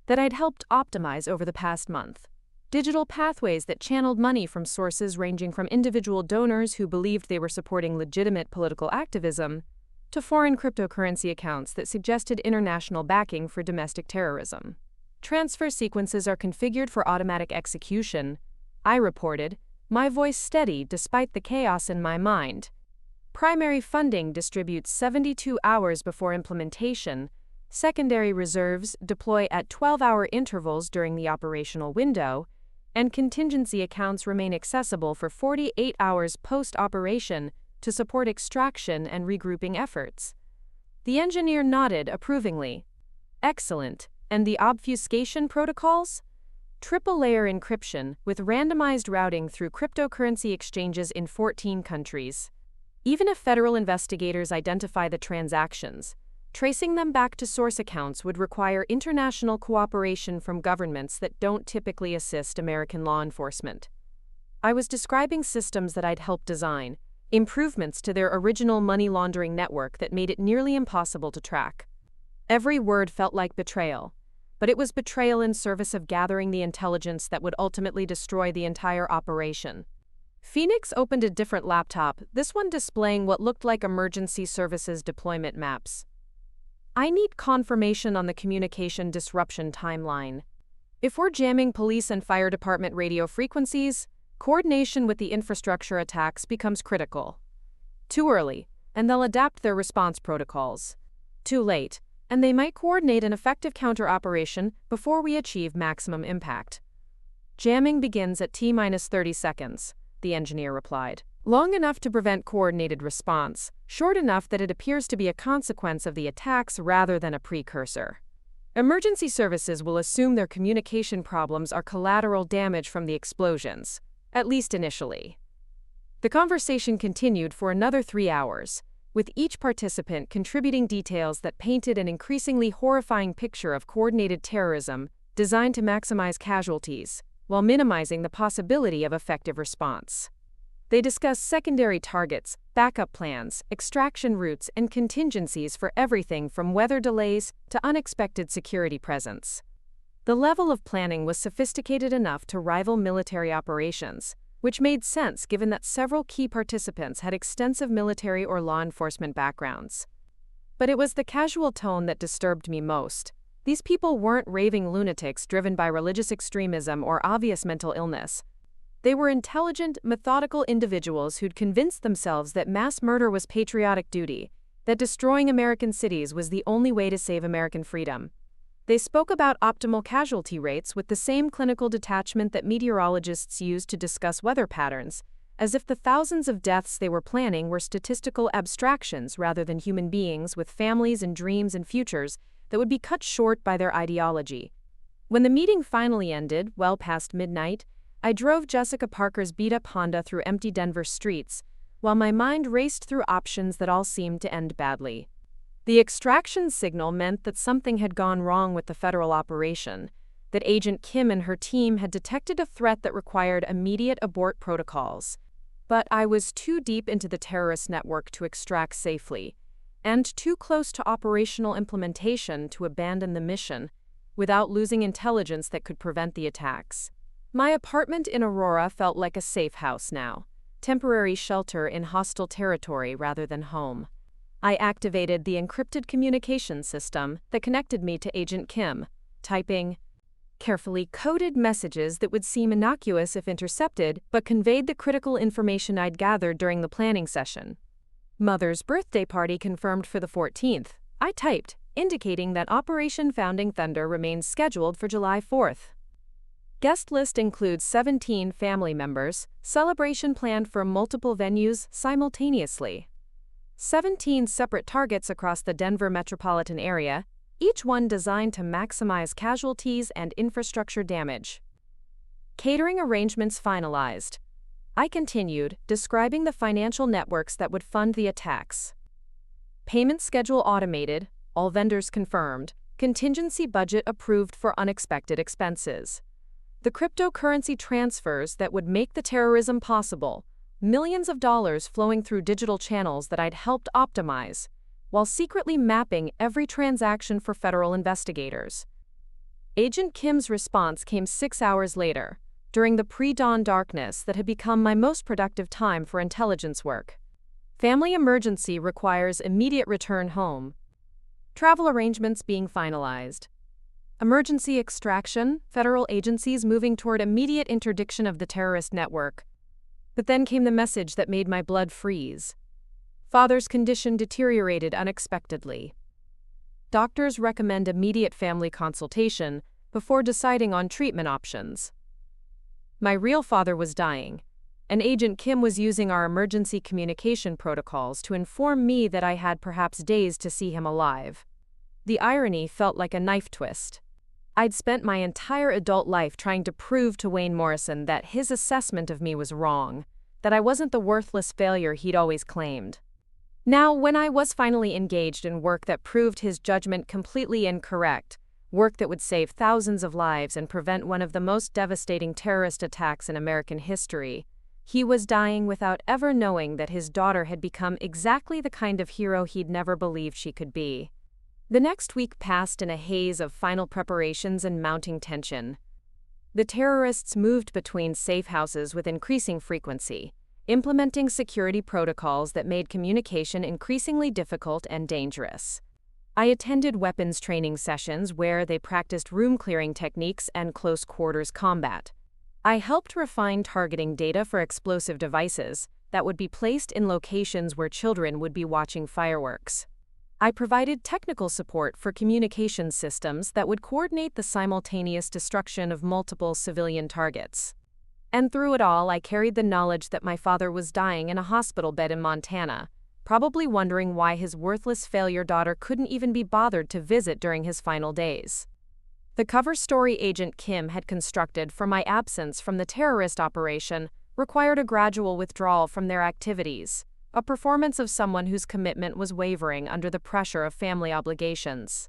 that I'd helped optimize over the past month. Digital pathways that channeled money from sources ranging from individual donors who believed they were supporting legitimate political activism to foreign cryptocurrency accounts that suggested international backing for domestic terrorism. Transfer sequences are configured for automatic execution, I reported, my voice steady despite the chaos in my mind. Primary funding distributes 72 hours before implementation. Secondary reserves deploy at 12-hour intervals during the operational window, and contingency accounts remain accessible for 48 hours post-operation to support extraction and regrouping efforts. The engineer nodded approvingly. Excellent. And the obfuscation protocols? Triple-layer encryption with randomized routing through cryptocurrency exchanges in 14 countries. Even if federal investigators identify the transactions, tracing them back to source accounts would require international cooperation from governments that don't typically assist American law enforcement. I was describing systems that I'd helped design, improvements to their original money laundering network that made it nearly impossible to track. Every word felt like betrayal, but it was betrayal in service of gathering the intelligence that would ultimately destroy the entire operation. Phoenix opened a different laptop, this one displaying what looked like emergency services deployment maps. I need confirmation on the communication disruption timeline. If we're jamming police and fire department radio frequencies, coordination with the infrastructure attacks becomes critical. Too early, and they'll adapt their response protocols. Too late, and they might coordinate an effective counter-operation before we achieve maximum impact. Jamming begins at T-30 seconds, the engineer replied. Long enough to prevent coordinated response, short enough that it appears to be a consequence of the attacks rather than a precursor. Emergency services will assume their communication problems are collateral damage from the explosions, at least initially. The conversation continued for another 3 hours, with each participant contributing details that painted an increasingly horrifying picture of coordinated terrorism designed to maximize casualties, while minimizing the possibility of effective response. They discuss secondary targets, backup plans, extraction routes, and contingencies for everything from weather delays to unexpected security presence. The level of planning was sophisticated enough to rival military operations, which made sense given that several key participants had extensive military or law enforcement backgrounds. But it was the casual tone that disturbed me most. These people weren't raving lunatics driven by religious extremism or obvious mental illness. They were intelligent, methodical individuals who'd convinced themselves that mass murder was patriotic duty, that destroying American cities was the only way to save American freedom. They spoke about optimal casualty rates with the same clinical detachment that meteorologists use to discuss weather patterns, as if the thousands of deaths they were planning were statistical abstractions rather than human beings with families and dreams and futures that would be cut short by their ideology. When the meeting finally ended, well past midnight, I drove Jessica Parker's beat-up Honda through empty Denver streets, while my mind raced through options that all seemed to end badly. The extraction signal meant that something had gone wrong with the federal operation, that Agent Kim and her team had detected a threat that required immediate abort protocols. But I was too deep into the terrorist network to extract safely, and too close to operational implementation to abandon the mission without losing intelligence that could prevent the attacks. My apartment in Aurora felt like a safe house now, temporary shelter in hostile territory rather than home. I activated the encrypted communication system that connected me to Agent Kim, typing carefully coded messages that would seem innocuous if intercepted but conveyed the critical information I'd gathered during the planning session. Mother's birthday party confirmed for the 14th, I typed, indicating that Operation Founding Thunder remains scheduled for July 4th. Guest list includes 17 family members, celebration planned for multiple venues simultaneously. 17 separate targets across the Denver metropolitan area, each one designed to maximize casualties and infrastructure damage. Catering arrangements finalized. I continued, describing the financial networks that would fund the attacks. Payment schedule automated, all vendors confirmed, contingency budget approved for unexpected expenses. The cryptocurrency transfers that would make the terrorism possible, millions of dollars flowing through digital channels that I'd helped optimize, while secretly mapping every transaction for federal investigators. Agent Kim's response came 6 hours later, during the pre-dawn darkness that had become my most productive time for intelligence work. Family emergency requires immediate return home. Travel arrangements being finalized. Emergency extraction, federal agencies moving toward immediate interdiction of the terrorist network. But then came the message that made my blood freeze. Father's condition deteriorated unexpectedly. Doctors recommend immediate family consultation before deciding on treatment options. My real father was dying, and Agent Kim was using our emergency communication protocols to inform me that I had perhaps days to see him alive. The irony felt like a knife twist. I'd spent my entire adult life trying to prove to Wayne Morrison that his assessment of me was wrong, that I wasn't the worthless failure he'd always claimed. Now, when I was finally engaged in work that proved his judgment completely incorrect, work that would save thousands of lives and prevent one of the most devastating terrorist attacks in American history, he was dying without ever knowing that his daughter had become exactly the kind of hero he'd never believed she could be. The next week passed in a haze of final preparations and mounting tension. The terrorists moved between safe houses with increasing frequency, implementing security protocols that made communication increasingly difficult and dangerous. I attended weapons training sessions where they practiced room-clearing techniques and close-quarters combat. I helped refine targeting data for explosive devices that would be placed in locations where children would be watching fireworks. I provided technical support for communication systems that would coordinate the simultaneous destruction of multiple civilian targets. And through it all, I carried the knowledge that my father was dying in a hospital bed in Montana, probably wondering why his worthless failure daughter couldn't even be bothered to visit during his final days. The cover story Agent Kim had constructed for my absence from the terrorist operation required a gradual withdrawal from their activities, a performance of someone whose commitment was wavering under the pressure of family obligations.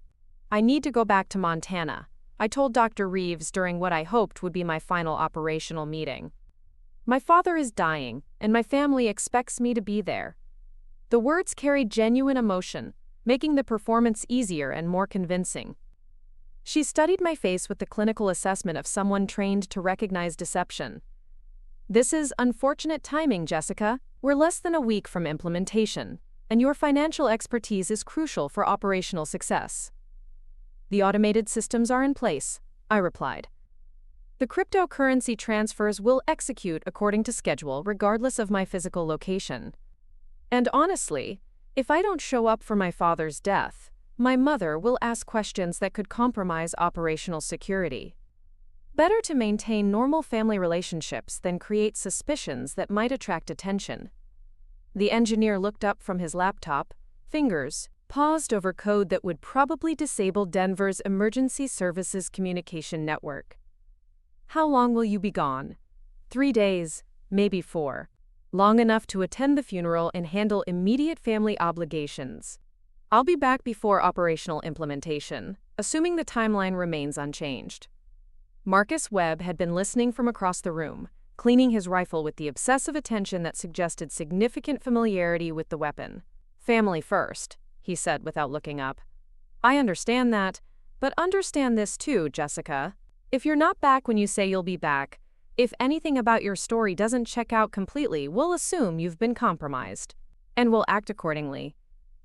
I need to go back to Montana, I told Dr. Reeves during what I hoped would be my final operational meeting. My father is dying, and my family expects me to be there." The words carried genuine emotion, making the performance easier and more convincing. She studied my face with the clinical assessment of someone trained to recognize deception. "This is unfortunate timing, Jessica. We're less than a week from implementation, and your financial expertise is crucial for operational success." "The automated systems are in place," I replied. "The cryptocurrency transfers will execute according to schedule regardless of my physical location. And honestly, if I don't show up for my father's death, my mother will ask questions that could compromise operational security. Better to maintain normal family relationships than create suspicions that might attract attention." The engineer looked up from his laptop, fingers paused over code that would probably disable Denver's emergency services communication network. "How long will you be gone?" 3 days, maybe 4. Long enough to attend the funeral and handle immediate family obligations. I'll be back before operational implementation, assuming the timeline remains unchanged. Marcus Webb had been listening from across the room, cleaning his rifle with the obsessive attention that suggested significant familiarity with the weapon. "Family first," he said without looking up. "I understand that, but understand this too, Jessica. If you're not back when you say you'll be back, if anything about your story doesn't check out completely, we'll assume you've been compromised, and we'll act accordingly."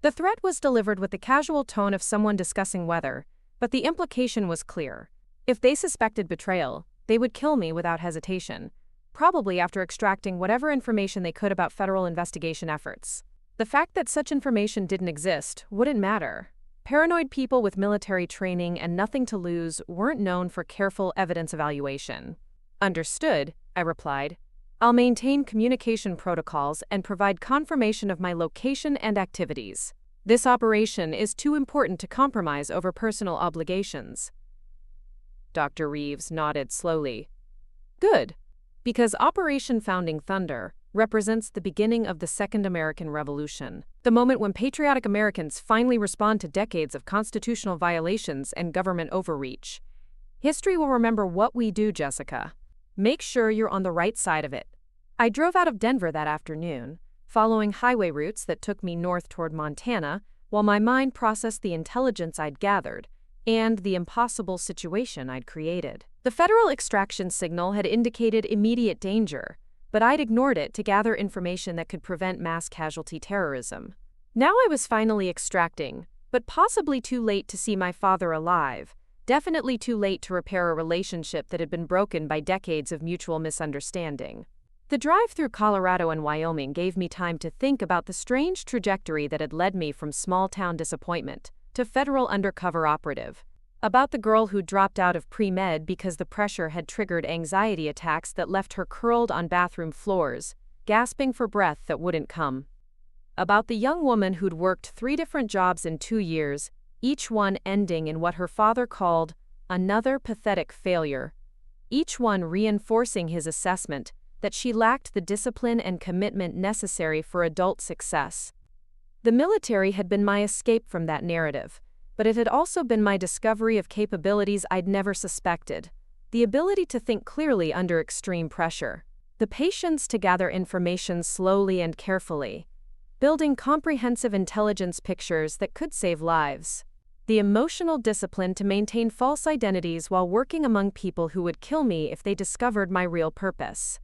The threat was delivered with the casual tone of someone discussing weather, but the implication was clear. If they suspected betrayal, they would kill me without hesitation, probably after extracting whatever information they could about federal investigation efforts. The fact that such information didn't exist wouldn't matter. Paranoid people with military training and nothing to lose weren't known for careful evidence evaluation. "Understood," I replied. "I'll maintain communication protocols and provide confirmation of my location and activities. This operation is too important to compromise over personal obligations." Dr. Reeves nodded slowly. "Good, because Operation Founding Thunder represents the beginning of the Second American Revolution, the moment when patriotic Americans finally respond to decades of constitutional violations and government overreach. History will remember what we do, Jessica. Make sure you're on the right side of it." I drove out of Denver that afternoon, following highway routes that took me north toward Montana, while my mind processed the intelligence I'd gathered and the impossible situation I'd created. The federal extraction signal had indicated immediate danger, but I'd ignored it to gather information that could prevent mass casualty terrorism. Now I was finally extracting, but possibly too late to see my father alive, definitely too late to repair a relationship that had been broken by decades of mutual misunderstanding. The drive through Colorado and Wyoming gave me time to think about the strange trajectory that had led me from small-town disappointment to federal undercover operative, about the girl who dropped out of pre-med because the pressure had triggered anxiety attacks that left her curled on bathroom floors, gasping for breath that wouldn't come, about the young woman who'd worked 3 different jobs in 2 years, each one ending in what her father called another pathetic failure, each one reinforcing his assessment that she lacked the discipline and commitment necessary for adult success. The military had been my escape from that narrative, but it had also been my discovery of capabilities I'd never suspected: the ability to think clearly under extreme pressure, the patience to gather information slowly and carefully, building comprehensive intelligence pictures that could save lives, the emotional discipline to maintain false identities while working among people who would kill me if they discovered my real purpose.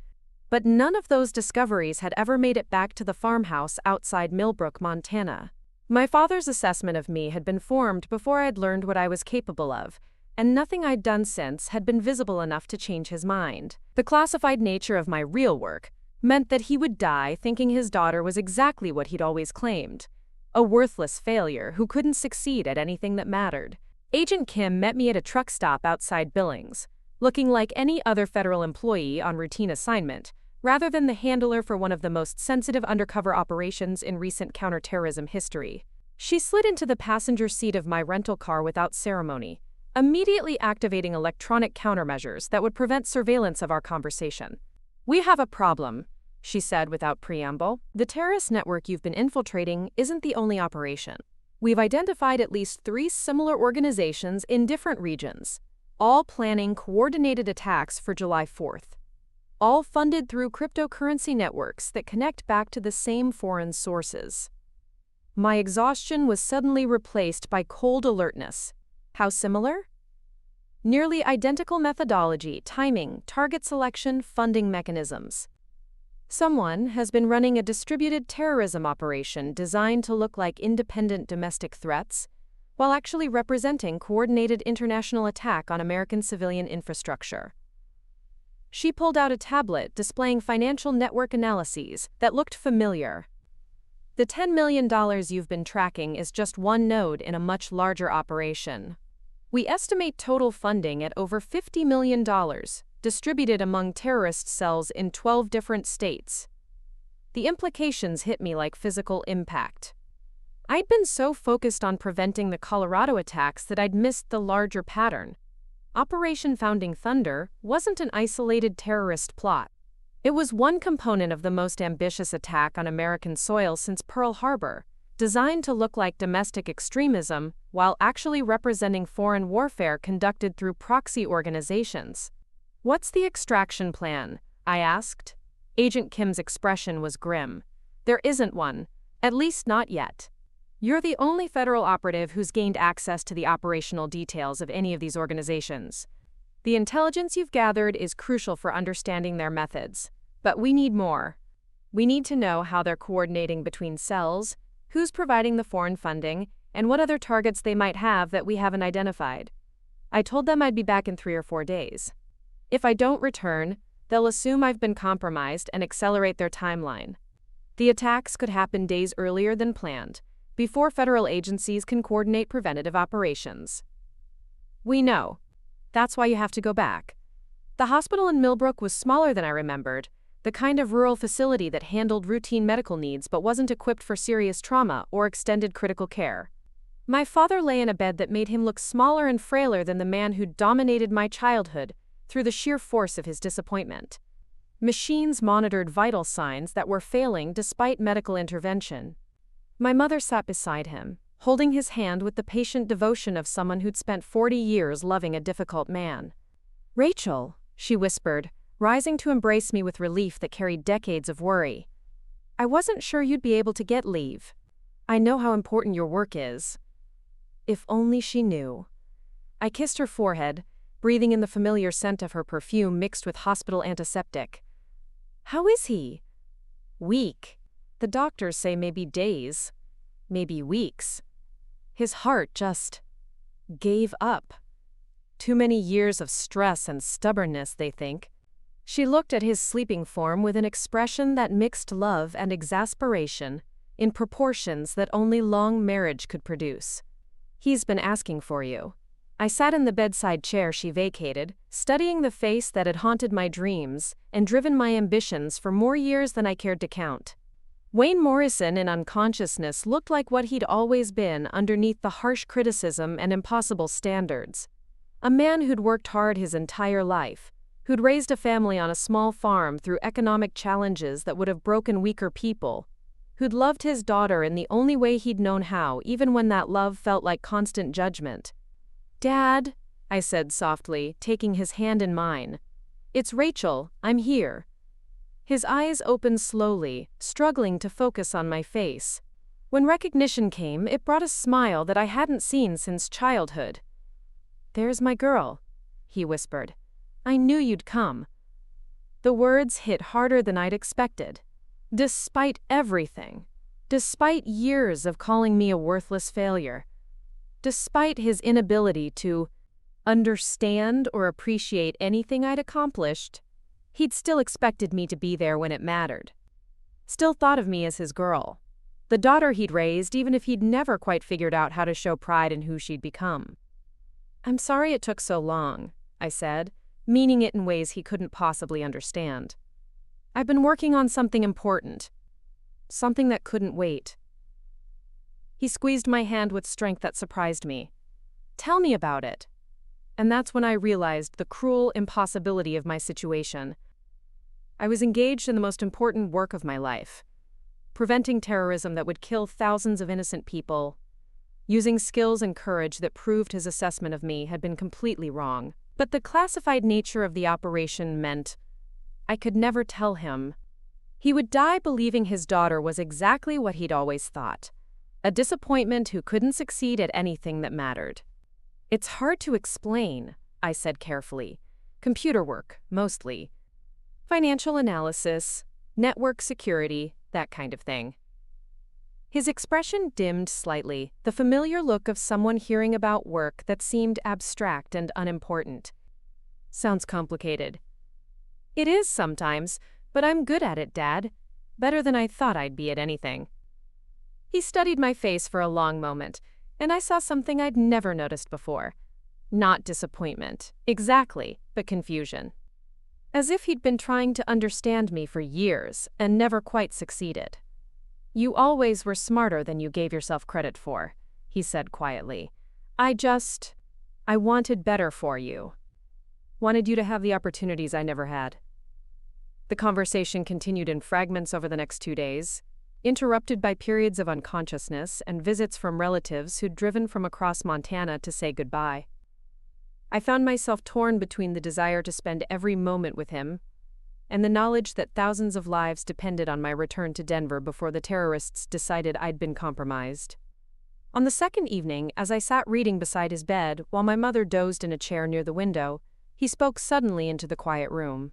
But none of those discoveries had ever made it back to the farmhouse outside Millbrook, Montana. My father's assessment of me had been formed before I'd learned what I was capable of, and nothing I'd done since had been visible enough to change his mind. The classified nature of my real work meant that he would die thinking his daughter was exactly what he'd always claimed: a worthless failure who couldn't succeed at anything that mattered. Agent Kim met me at a truck stop outside Billings, looking like any other federal employee on routine assignment, rather than the handler for one of the most sensitive undercover operations in recent counterterrorism history. She slid into the passenger seat of my rental car without ceremony, immediately activating electronic countermeasures that would prevent surveillance of our conversation. "We have a problem," she said without preamble. "The terrorist network you've been infiltrating isn't the only operation. We've identified at least 3 similar organizations in different regions, all planning coordinated attacks for July 4th. all funded through cryptocurrency networks that connect back to the same foreign sources. My exhaustion was suddenly replaced by cold alertness. How similar? Nearly identical methodology, timing, target selection, funding mechanisms. Someone has been running a distributed terrorism operation designed to look like independent domestic threats, while actually representing coordinated international attack on American civilian infrastructure. She pulled out a tablet displaying financial network analyses that looked familiar. The $10 million you've been tracking is just one node in a much larger operation. We estimate total funding at over $50 million, distributed among terrorist cells in 12 different states. The implications hit me like physical impact. I'd been so focused on preventing the Colorado attacks that I'd missed the larger pattern. Operation Founding Thunder wasn't an isolated terrorist plot. It was one component of the most ambitious attack on American soil since Pearl Harbor, designed to look like domestic extremism while actually representing foreign warfare conducted through proxy organizations. "What's the extraction plan?" I asked. Agent Kim's expression was grim. "There isn't one, at least not yet. You're the only federal operative who's gained access to the operational details of any of these organizations. The intelligence you've gathered is crucial for understanding their methods, but we need more. We need to know how they're coordinating between cells, who's providing the foreign funding, and what other targets they might have that we haven't identified." I told them I'd be back in 3 or 4 days. If I don't return, they'll assume I've been compromised and accelerate their timeline. The attacks could happen days earlier than planned, before federal agencies can coordinate preventative operations. "We know. That's why you have to go back." The hospital in Millbrook was smaller than I remembered, the kind of rural facility that handled routine medical needs but wasn't equipped for serious trauma or extended critical care. My father lay in a bed that made him look smaller and frailer than the man who'd dominated my childhood through the sheer force of his disappointment. Machines monitored vital signs that were failing despite medical intervention. My mother sat beside him, holding his hand with the patient devotion of someone who'd spent 40 years loving a difficult man. "Rachel," she whispered, rising to embrace me with relief that carried decades of worry. "I wasn't sure you'd be able to get leave. I know how important your work is." If only she knew. I kissed her forehead, breathing in the familiar scent of her perfume mixed with hospital antiseptic. "How is he?" "Weak. The doctors say maybe days, maybe weeks. His heart just gave up. Too many years of stress and stubbornness, they think." She looked at his sleeping form with an expression that mixed love and exasperation in proportions that only long marriage could produce. "He's been asking for you." I sat in the bedside chair she vacated, studying the face that had haunted my dreams and driven my ambitions for more years than I cared to count. Wayne Morrison in unconsciousness looked like what he'd always been underneath the harsh criticism and impossible standards. A man who'd worked hard his entire life, who'd raised a family on a small farm through economic challenges that would have broken weaker people, who'd loved his daughter in the only way he'd known how, even when that love felt like constant judgment. "Dad," I said softly, taking his hand in mine. "It's Rachel, I'm here." His eyes opened slowly, struggling to focus on my face. When recognition came, it brought a smile that I hadn't seen since childhood. "There's my girl," he whispered. "I knew you'd come." The words hit harder than I'd expected. Despite everything, despite years of calling me a worthless failure, despite his inability to understand or appreciate anything I'd accomplished, he'd still expected me to be there when it mattered. Still thought of me as his girl, the daughter he'd raised even if he'd never quite figured out how to show pride in who she'd become. "I'm sorry it took so long," I said, meaning it in ways he couldn't possibly understand. "I've been working on something important, something that couldn't wait." He squeezed my hand with strength that surprised me. "Tell me about it." And that's when I realized the cruel impossibility of my situation. I was engaged in the most important work of my life, preventing terrorism that would kill thousands of innocent people, using skills and courage that proved his assessment of me had been completely wrong. But the classified nature of the operation meant I could never tell him. He would die believing his daughter was exactly what he'd always thought. A disappointment who couldn't succeed at anything that mattered. It's hard to explain, I said carefully. Computer work, mostly. Financial analysis, network security, that kind of thing. His expression dimmed slightly, the familiar look of someone hearing about work that seemed abstract and unimportant. Sounds complicated. It is sometimes, but I'm good at it, Dad. Better than I thought I'd be at anything. He studied my face for a long moment, and I saw something I'd never noticed before. Not disappointment, exactly, but confusion. As if he'd been trying to understand me for years and never quite succeeded. You always were smarter than you gave yourself credit for, he said quietly. I wanted better for you. Wanted you to have the opportunities I never had. The conversation continued in fragments over the next 2 days, interrupted by periods of unconsciousness and visits from relatives who'd driven from across Montana to say goodbye. I found myself torn between the desire to spend every moment with him and the knowledge that thousands of lives depended on my return to Denver before the terrorists decided I'd been compromised. On the second evening, as I sat reading beside his bed while my mother dozed in a chair near the window, he spoke suddenly into the quiet room.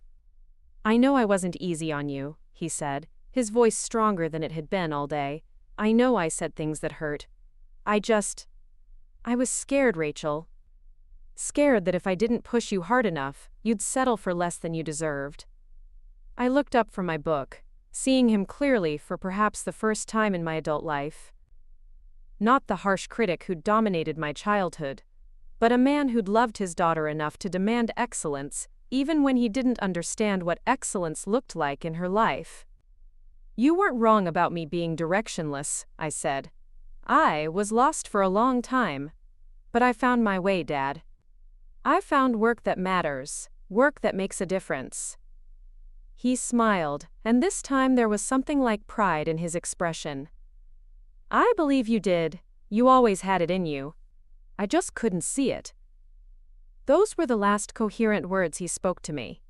I know I wasn't easy on you, he said, his voice stronger than it had been all day. I know I said things that hurt. I was scared, Rachel. Scared that if I didn't push you hard enough, you'd settle for less than you deserved. I looked up from my book, seeing him clearly for perhaps the first time in my adult life. Not the harsh critic who'd dominated my childhood, but a man who'd loved his daughter enough to demand excellence, even when he didn't understand what excellence looked like in her life. You weren't wrong about me being directionless, I said. I was lost for a long time, but I found my way, Dad. I found work that matters, work that makes a difference. He smiled, and this time there was something like pride in his expression. I believe you did. You always had it in you. I just couldn't see it. Those were the last coherent words he spoke to me.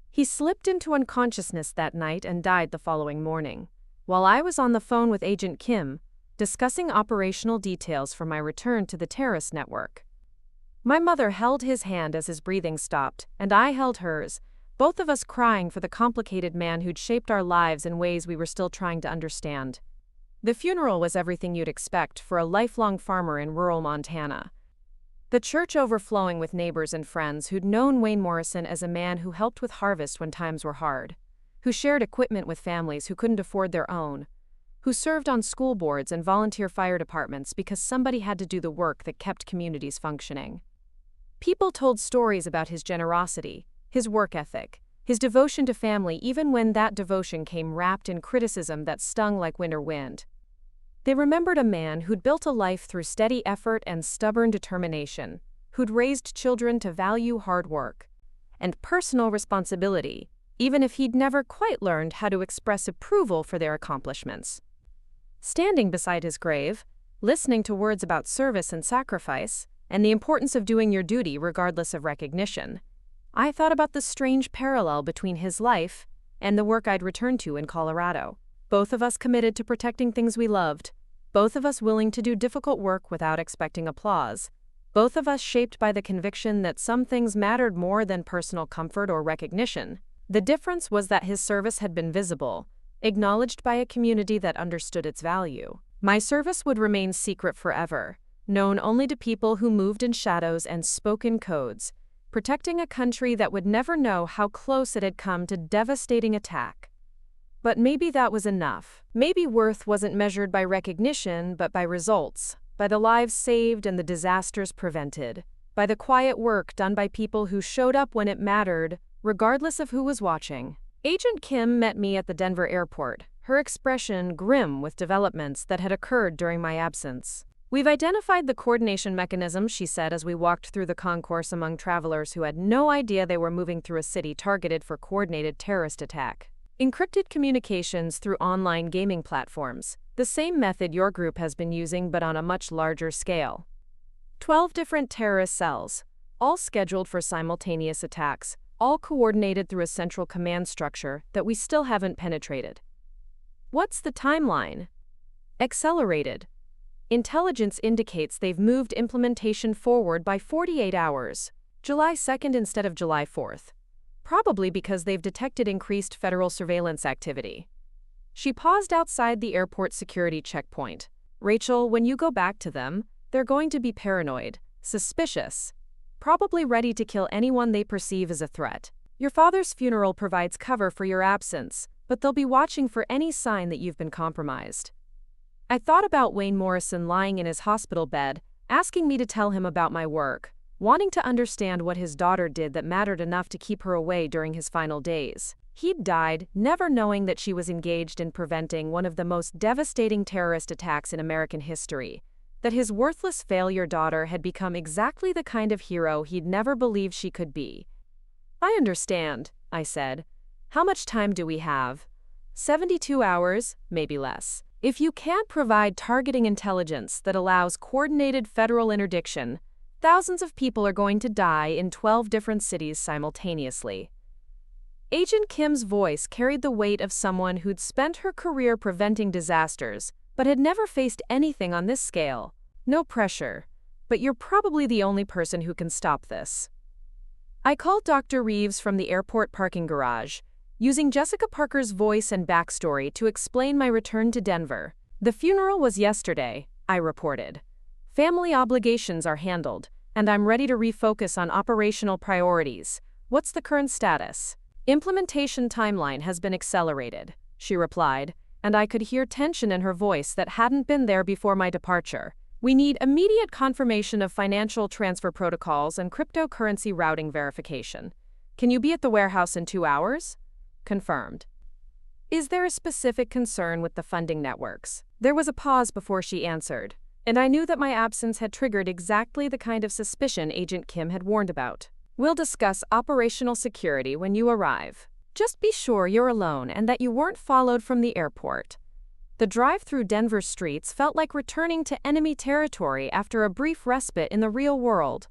He slipped into unconsciousness that night and died the following morning, while I was on the phone with Agent Kim, discussing operational details for my return to the terrorist network. My mother held his hand as his breathing stopped, and I held hers, both of us crying for the complicated man who'd shaped our lives in ways we were still trying to understand. The funeral was everything you'd expect for a lifelong farmer in rural Montana. The church overflowing with neighbors and friends who'd known Wayne Morrison as a man who helped with harvest when times were hard, who shared equipment with families who couldn't afford their own, who served on school boards and volunteer fire departments because somebody had to do the work that kept communities functioning. People told stories about his generosity, his work ethic, his devotion to family even when that devotion came wrapped in criticism that stung like winter wind. They remembered a man who'd built a life through steady effort and stubborn determination, who'd raised children to value hard work and personal responsibility, even if he'd never quite learned how to express approval for their accomplishments. Standing beside his grave, listening to words about service and sacrifice, and the importance of doing your duty regardless of recognition, I thought about the strange parallel between his life and the work I'd returned to in Colorado. Both of us committed to protecting things we loved, both of us willing to do difficult work without expecting applause, both of us shaped by the conviction that some things mattered more than personal comfort or recognition. The difference was that his service had been visible, acknowledged by a community that understood its value. My service would remain secret forever, known only to people who moved in shadows and spoke in codes, protecting a country that would never know how close it had come to devastating attack. But maybe that was enough. Maybe worth wasn't measured by recognition, but by results, by the lives saved and the disasters prevented, by the quiet work done by people who showed up when it mattered, regardless of who was watching. Agent Kim met me at the Denver airport, her expression grim with developments that had occurred during my absence. We've identified the coordination mechanism, she said as we walked through the concourse among travelers who had no idea they were moving through a city targeted for coordinated terrorist attack. Encrypted communications through online gaming platforms, the same method your group has been using but on a much larger scale. 12 different terrorist cells, all scheduled for simultaneous attacks, all coordinated through a central command structure that we still haven't penetrated. What's the timeline? Accelerated. Intelligence indicates they've moved implementation forward by 48 hours, July 2nd instead of July 4th. Probably because they've detected increased federal surveillance activity. She paused outside the airport security checkpoint. Rachel, when you go back to them, they're going to be paranoid, suspicious, probably ready to kill anyone they perceive as a threat. Your father's funeral provides cover for your absence, but they'll be watching for any sign that you've been compromised. I thought about Wayne Morrison lying in his hospital bed, asking me to tell him about my work, wanting to understand what his daughter did that mattered enough to keep her away during his final days. He'd died, never knowing that she was engaged in preventing one of the most devastating terrorist attacks in American history, that his worthless failure daughter had become exactly the kind of hero he'd never believed she could be. I understand, I said. How much time do we have? 72 hours, maybe less. If you can't provide targeting intelligence that allows coordinated federal interdiction, thousands of people are going to die in 12 different cities simultaneously. Agent Kim's voice carried the weight of someone who'd spent her career preventing disasters, but had never faced anything on this scale. No pressure, but you're probably the only person who can stop this. I called Dr. Reeves from the airport parking garage, using Jessica Parker's voice and backstory to explain my return to Denver. The funeral was yesterday, I reported. Family obligations are handled, and I'm ready to refocus on operational priorities. What's the current status? Implementation timeline has been accelerated, she replied, and I could hear tension in her voice that hadn't been there before my departure. We need immediate confirmation of financial transfer protocols and cryptocurrency routing verification. Can you be at the warehouse in 2 hours? Confirmed. Is there a specific concern with the funding networks? There was a pause before she answered, and I knew that my absence had triggered exactly the kind of suspicion Agent Kim had warned about. We'll discuss operational security when you arrive. Just be sure you're alone and that you weren't followed from the airport. The drive through Denver streets felt like returning to enemy territory after a brief respite in the real world.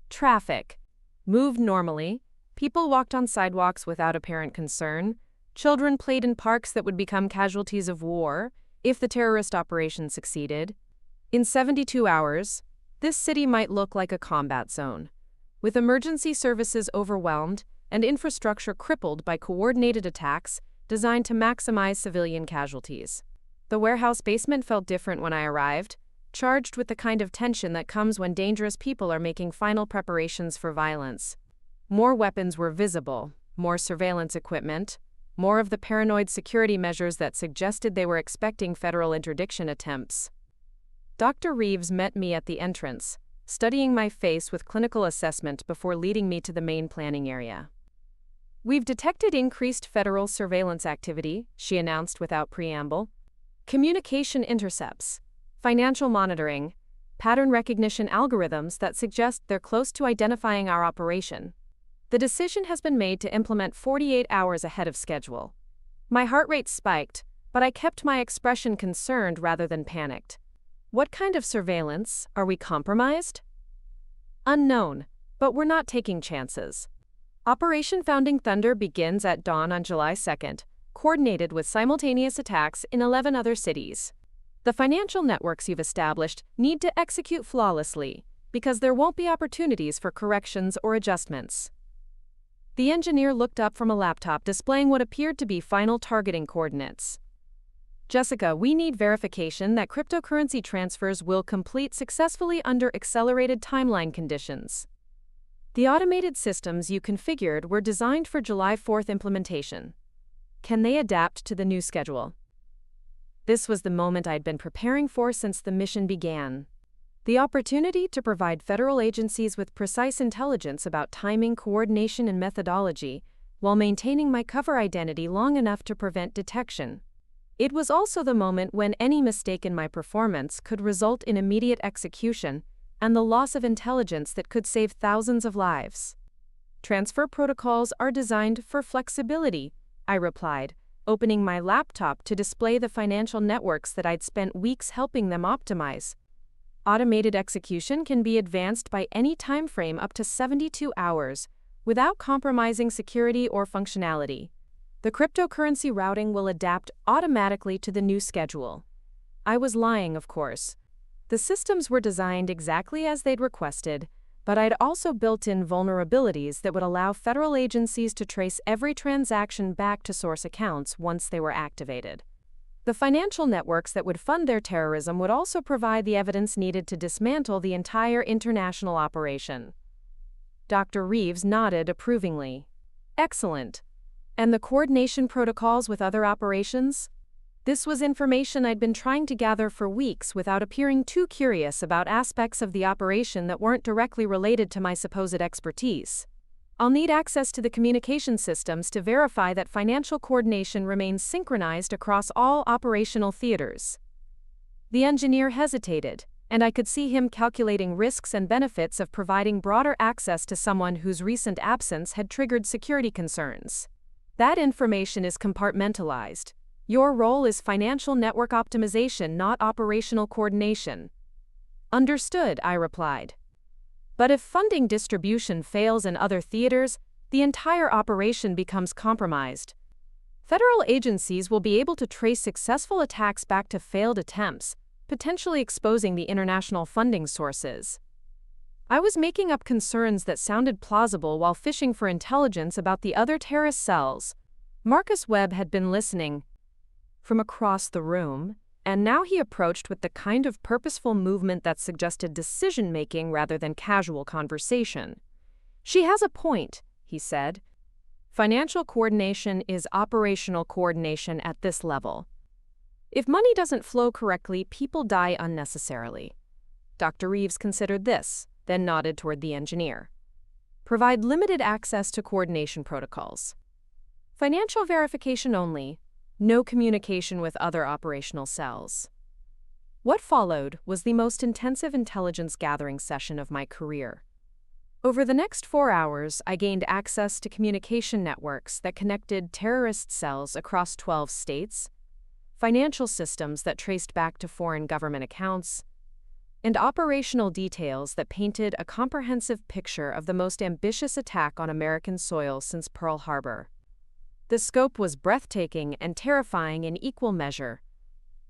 Traffic moved normally. People walked on sidewalks without apparent concern. Children played in parks that would become casualties of war if the terrorist operation succeeded. In 72 hours, this city might look like a combat zone, with emergency services overwhelmed and infrastructure crippled by coordinated attacks designed to maximize civilian casualties. The warehouse basement felt different when I arrived, charged with the kind of tension that comes when dangerous people are making final preparations for violence. More weapons were visible, more surveillance equipment, more of the paranoid security measures that suggested they were expecting federal interdiction attempts. Dr. Reeves met me at the entrance, studying my face with clinical assessment before leading me to the main planning area. We've detected increased federal surveillance activity, she announced without preamble. Communication intercepts, financial monitoring, pattern recognition algorithms that suggest they're close to identifying our operation. The decision has been made to implement 48 hours ahead of schedule. My heart rate spiked, but I kept my expression concerned rather than panicked. What kind of surveillance? Are we compromised? Unknown, but we're not taking chances. Operation Founding Thunder begins at dawn on July 2nd, coordinated with simultaneous attacks in 11 other cities. The financial networks you've established need to execute flawlessly, because there won't be opportunities for corrections or adjustments. The engineer looked up from a laptop displaying what appeared to be final targeting coordinates. Jessica, we need verification that cryptocurrency transfers will complete successfully under accelerated timeline conditions. The automated systems you configured were designed for July 4th implementation. Can they adapt to the new schedule? This was the moment I'd been preparing for since the mission began. The opportunity to provide federal agencies with precise intelligence about timing, coordination, and methodology, while maintaining my cover identity long enough to prevent detection. It was also the moment when any mistake in my performance could result in immediate execution and the loss of intelligence that could save thousands of lives. Transfer protocols are designed for flexibility, I replied, opening my laptop to display the financial networks that I'd spent weeks helping them optimize. Automated execution can be advanced by any time frame up to 72 hours, without compromising security or functionality. The cryptocurrency routing will adapt automatically to the new schedule. I was lying, of course. The systems were designed exactly as they'd requested, but I'd also built in vulnerabilities that would allow federal agencies to trace every transaction back to source accounts once they were activated. The financial networks that would fund their terrorism would also provide the evidence needed to dismantle the entire international operation. Dr. Reeves nodded approvingly. Excellent. And the coordination protocols with other operations? This was information I'd been trying to gather for weeks without appearing too curious about aspects of the operation that weren't directly related to my supposed expertise. I'll need access to the communication systems to verify that financial coordination remains synchronized across all operational theaters. The engineer hesitated, and I could see him calculating risks and benefits of providing broader access to someone whose recent absence had triggered security concerns. That information is compartmentalized. Your role is financial network optimization, not operational coordination. Understood, I replied. But if funding distribution fails in other theaters, the entire operation becomes compromised. Federal agencies will be able to trace successful attacks back to failed attempts, potentially exposing the international funding sources. I was making up concerns that sounded plausible while fishing for intelligence about the other terrorist cells. Marcus Webb had been listening from across the room, and now he approached with the kind of purposeful movement that suggested decision-making rather than casual conversation. She has a point, he said. Financial coordination is operational coordination at this level. If money doesn't flow correctly, people die unnecessarily. Dr. Reeves considered this, then nodded toward the engineer. Provide limited access to coordination protocols. Financial verification only, no communication with other operational cells. What followed was the most intensive intelligence gathering session of my career. Over the next 4 hours, I gained access to communication networks that connected terrorist cells across 12 states, financial systems that traced back to foreign government accounts, and operational details that painted a comprehensive picture of the most ambitious attack on American soil since Pearl Harbor. The scope was breathtaking and terrifying in equal measure.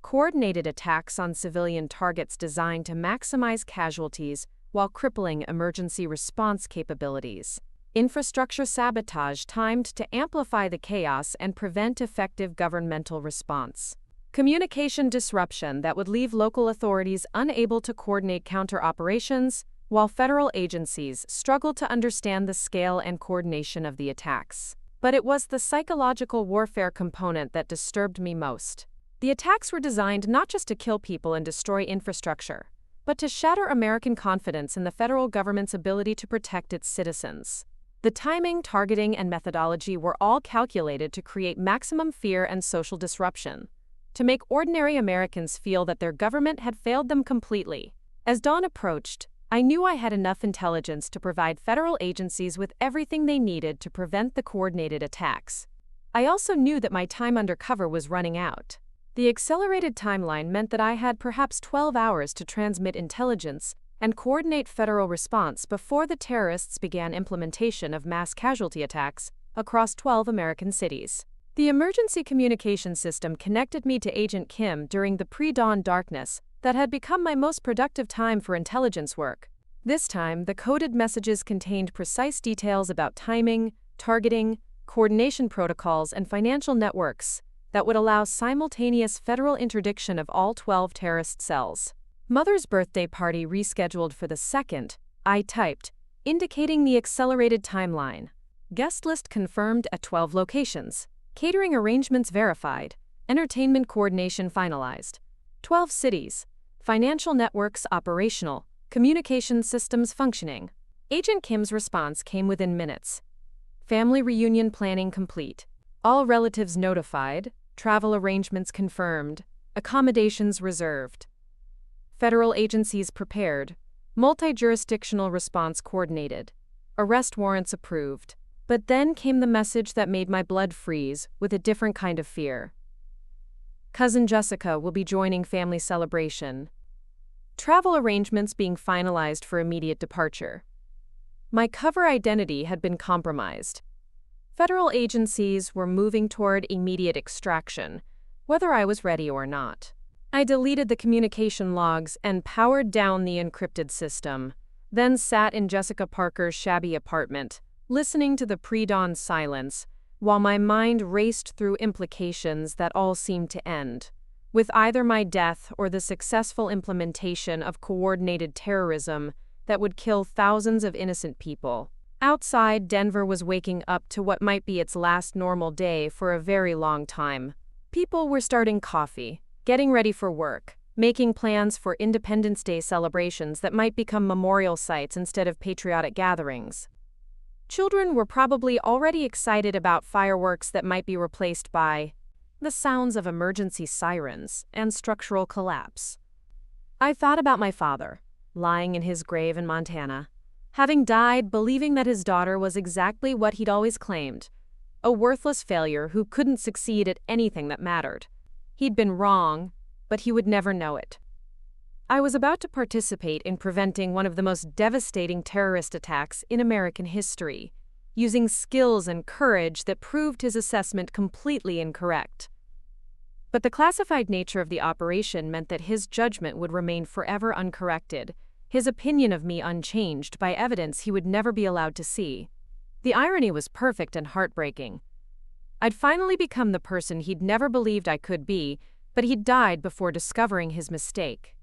Coordinated attacks on civilian targets designed to maximize casualties while crippling emergency response capabilities. Infrastructure sabotage timed to amplify the chaos and prevent effective governmental response. Communication disruption that would leave local authorities unable to coordinate counter-operations, while federal agencies struggled to understand the scale and coordination of the attacks. But it was the psychological warfare component that disturbed me most. The attacks were designed not just to kill people and destroy infrastructure, but to shatter American confidence in the federal government's ability to protect its citizens. The timing, targeting, and methodology were all calculated to create maximum fear and social disruption, to make ordinary Americans feel that their government had failed them completely. As dawn approached, I knew I had enough intelligence to provide federal agencies with everything they needed to prevent the coordinated attacks. I also knew that my time undercover was running out. The accelerated timeline meant that I had perhaps 12 hours to transmit intelligence and coordinate federal response before the terrorists began implementation of mass casualty attacks across 12 American cities. The emergency communication system connected me to Agent Kim during the pre-dawn darkness that had become my most productive time for intelligence work. This time, the coded messages contained precise details about timing, targeting, coordination protocols, and financial networks that would allow simultaneous federal interdiction of all 12 terrorist cells. Mother's birthday party rescheduled for the 2nd, I typed, indicating the accelerated timeline. Guest list confirmed at 12 locations. Catering arrangements verified. Entertainment coordination finalized. 12 cities. Financial networks operational. Communication systems functioning. Agent Kim's response came within minutes. Family reunion planning complete. All relatives notified. Travel arrangements confirmed. Accommodations reserved. Federal agencies prepared. Multi-jurisdictional response coordinated. Arrest warrants approved. But then came the message that made my blood freeze with a different kind of fear. Cousin Jessica will be joining family celebration. Travel arrangements being finalized for immediate departure. My cover identity had been compromised. Federal agencies were moving toward immediate extraction, whether I was ready or not. I deleted the communication logs and powered down the encrypted system, then sat in Jessica Parker's shabby apartment, listening to the pre-dawn silence, while my mind raced through implications that all seemed to end, with either my death or the successful implementation of coordinated terrorism that would kill thousands of innocent people. Outside, Denver was waking up to what might be its last normal day for a very long time. People were starting coffee, getting ready for work, making plans for Independence Day celebrations that might become memorial sites instead of patriotic gatherings. Children were probably already excited about fireworks that might be replaced by the sounds of emergency sirens and structural collapse. I thought about my father, lying in his grave in Montana, having died believing that his daughter was exactly what he'd always claimed, a worthless failure who couldn't succeed at anything that mattered. He'd been wrong, but he would never know it. I was about to participate in preventing one of the most devastating terrorist attacks in American history, using skills and courage that proved his assessment completely incorrect. But the classified nature of the operation meant that his judgment would remain forever uncorrected, his opinion of me unchanged by evidence he would never be allowed to see. The irony was perfect and heartbreaking. I'd finally become the person he'd never believed I could be, but he'd died before discovering his mistake.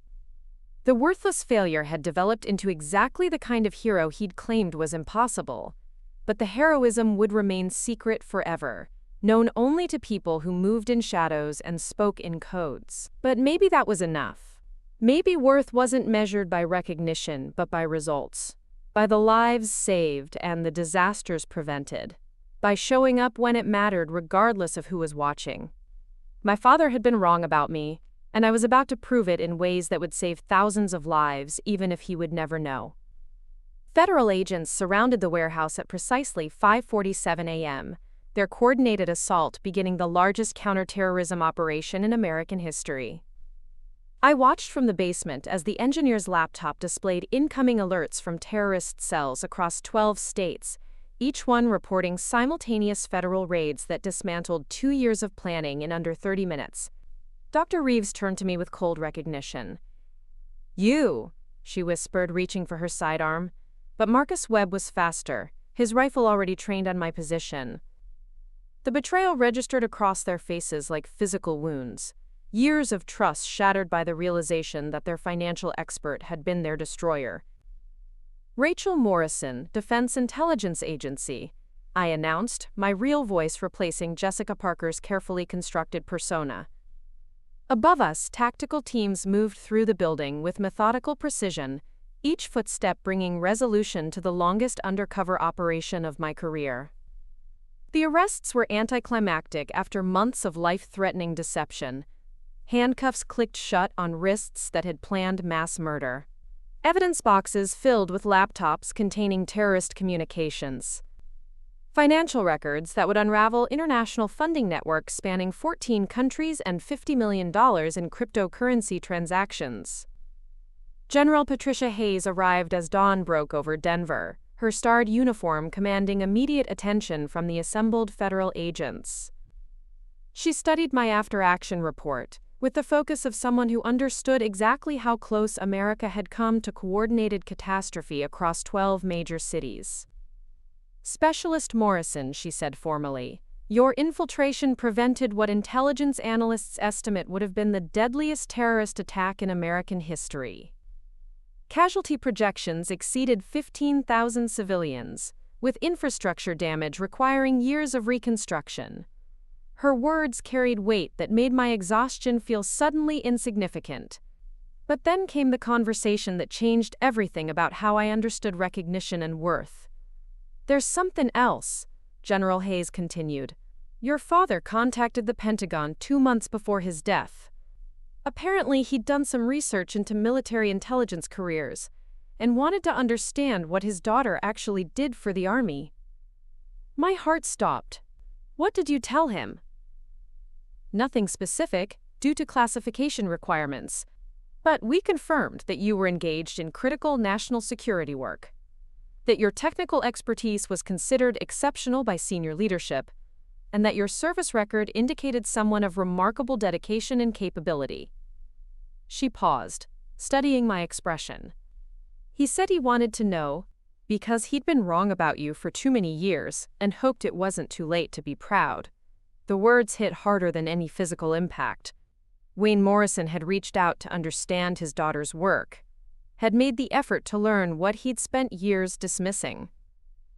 The worthless failure had developed into exactly the kind of hero he'd claimed was impossible, but the heroism would remain secret forever, known only to people who moved in shadows and spoke in codes. But maybe that was enough. Maybe worth wasn't measured by recognition, but by results. By the lives saved and the disasters prevented. By showing up when it mattered regardless of who was watching. My father had been wrong about me, and I was about to prove it in ways that would save thousands of lives, even if he would never know. Federal agents surrounded the warehouse at precisely 5:47 a.m., their coordinated assault beginning the largest counterterrorism operation in American history. I watched from the basement as the engineer's laptop displayed incoming alerts from terrorist cells across 12 states, each one reporting simultaneous federal raids that dismantled 2 years of planning in under 30 minutes. Dr. Reeves turned to me with cold recognition. "You," she whispered, reaching for her sidearm. But Marcus Webb was faster, his rifle already trained on my position. The betrayal registered across their faces like physical wounds. Years of trust shattered by the realization that their financial expert had been their destroyer. "Rachel Morrison, Defense Intelligence Agency," I announced, my real voice replacing Jessica Parker's carefully constructed persona. Above us, tactical teams moved through the building with methodical precision, each footstep bringing resolution to the longest undercover operation of my career. The arrests were anticlimactic after months of life-threatening deception. Handcuffs clicked shut on wrists that had planned mass murder. Evidence boxes filled with laptops containing terrorist communications. Financial records that would unravel international funding networks spanning 14 countries and $50 million in cryptocurrency transactions. General Patricia Hayes arrived as dawn broke over Denver, her starred uniform commanding immediate attention from the assembled federal agents. She studied my after-action report, with the focus of someone who understood exactly how close America had come to coordinated catastrophe across 12 major cities. "Specialist Morrison," she said formally, "your infiltration prevented what intelligence analysts estimate would have been the deadliest terrorist attack in American history. Casualty projections exceeded 15,000 civilians, with infrastructure damage requiring years of reconstruction." Her words carried weight that made my exhaustion feel suddenly insignificant. But then came the conversation that changed everything about how I understood recognition and worth. "There's something else," General Hayes continued. "Your father contacted the Pentagon 2 months before his death. Apparently, he'd done some research into military intelligence careers and wanted to understand what his daughter actually did for the Army." My heart stopped. "What did you tell him?" "Nothing specific, due to classification requirements. But we confirmed that you were engaged in critical national security work." that your technical expertise was considered exceptional by senior leadership, and that your service record indicated someone of remarkable dedication and capability. She paused, studying my expression. He said he wanted to know, because he'd been wrong about you for too many years and hoped it wasn't too late to be proud. The words hit harder than any physical impact. Wayne Morrison had reached out to understand his daughter's work, had made the effort to learn what he'd spent years dismissing.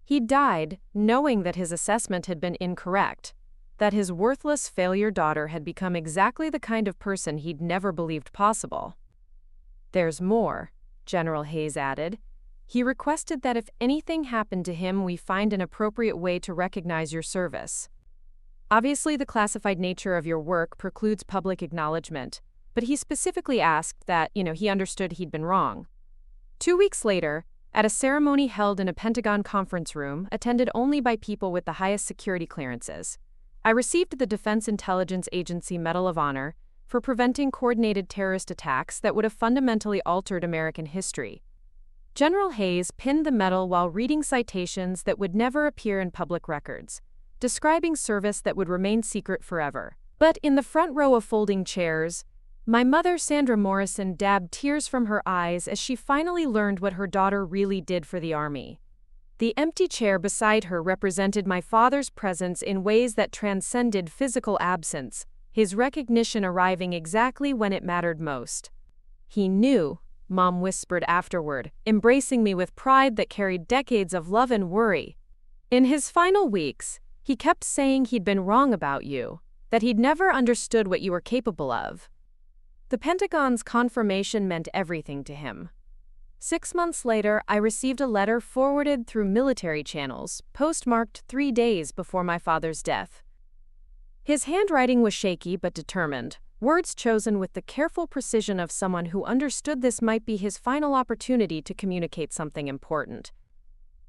He died knowing that his assessment had been incorrect, that his worthless failure daughter had become exactly the kind of person he'd never believed possible. "There's more," General Hayes added. He requested that if anything happened to him, we find an appropriate way to recognize your service. Obviously, the classified nature of your work precludes public acknowledgement, but he specifically asked that, he understood he'd been wrong. 2 weeks later, at a ceremony held in a Pentagon conference room, attended only by people with the highest security clearances, I received the Defense Intelligence Agency Medal of Honor for preventing coordinated terrorist attacks that would have fundamentally altered American history. General Hayes pinned the medal while reading citations that would never appear in public records, describing service that would remain secret forever. But in the front row of folding chairs, my mother, Sandra Morrison, dabbed tears from her eyes as she finally learned what her daughter really did for the Army. The empty chair beside her represented my father's presence in ways that transcended physical absence, his recognition arriving exactly when it mattered most. "He knew," Mom whispered afterward, embracing me with pride that carried decades of love and worry. "In his final weeks, he kept saying he'd been wrong about you, that he'd never understood what you were capable of." The Pentagon's confirmation meant everything to him. 6 months later, I received a letter forwarded through military channels, postmarked 3 days before my father's death. His handwriting was shaky but determined, words chosen with the careful precision of someone who understood this might be his final opportunity to communicate something important.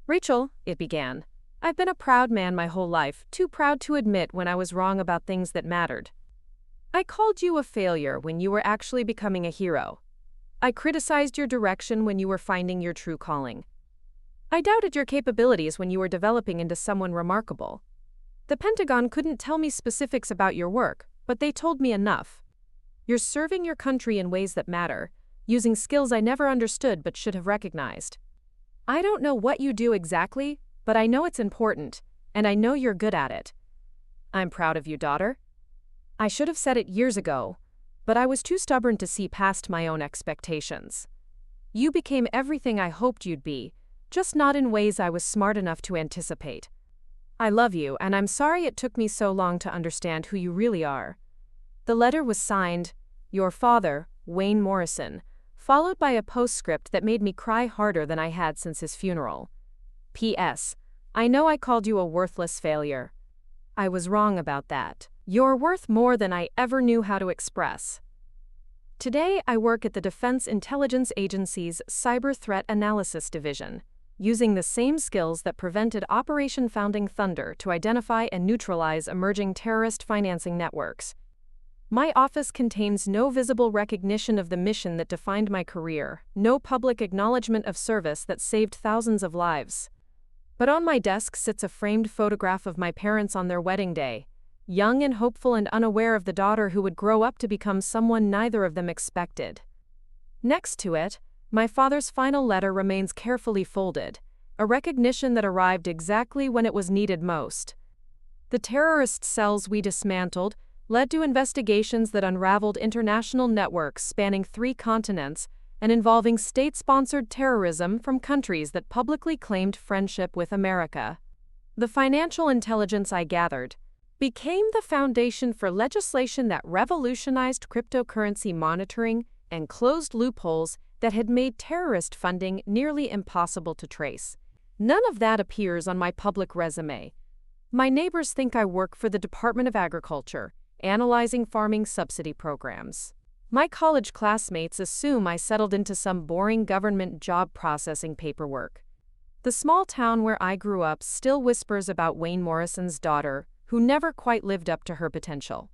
"Rachel," it began, "I've been a proud man my whole life, too proud to admit when I was wrong about things that mattered. I called you a failure when you were actually becoming a hero. I criticized your direction when you were finding your true calling. I doubted your capabilities when you were developing into someone remarkable. The Pentagon couldn't tell me specifics about your work, but they told me enough. You're serving your country in ways that matter, using skills I never understood but should have recognized. I don't know what you do exactly, but I know it's important, and I know you're good at it. I'm proud of you, daughter. I should have said it years ago, but I was too stubborn to see past my own expectations. You became everything I hoped you'd be, just not in ways I was smart enough to anticipate. I love you, and I'm sorry it took me so long to understand who you really are." The letter was signed, "Your father, Wayne Morrison," followed by a postscript that made me cry harder than I had since his funeral. "P.S. I know I called you a worthless failure. I was wrong about that. You're worth more than I ever knew how to express." Today, I work at the Defense Intelligence Agency's Cyber Threat Analysis Division, using the same skills that prevented Operation Founding Thunder to identify and neutralize emerging terrorist financing networks. My office contains no visible recognition of the mission that defined my career, no public acknowledgement of service that saved thousands of lives. But on my desk sits a framed photograph of my parents on their wedding day, young and hopeful and unaware of the daughter who would grow up to become someone neither of them expected. Next to it, my father's final letter remains carefully folded, a recognition that arrived exactly when it was needed most. The terrorist cells we dismantled led to investigations that unraveled international networks spanning 3 continents and involving state-sponsored terrorism from countries that publicly claimed friendship with America. The financial intelligence I gathered became the foundation for legislation that revolutionized cryptocurrency monitoring and closed loopholes that had made terrorist funding nearly impossible to trace. None of that appears on my public resume. My neighbors think I work for the Department of Agriculture, analyzing farming subsidy programs. My college classmates assume I settled into some boring government job processing paperwork. The small town where I grew up still whispers about Wayne Morrison's daughter, who never quite lived up to her potential.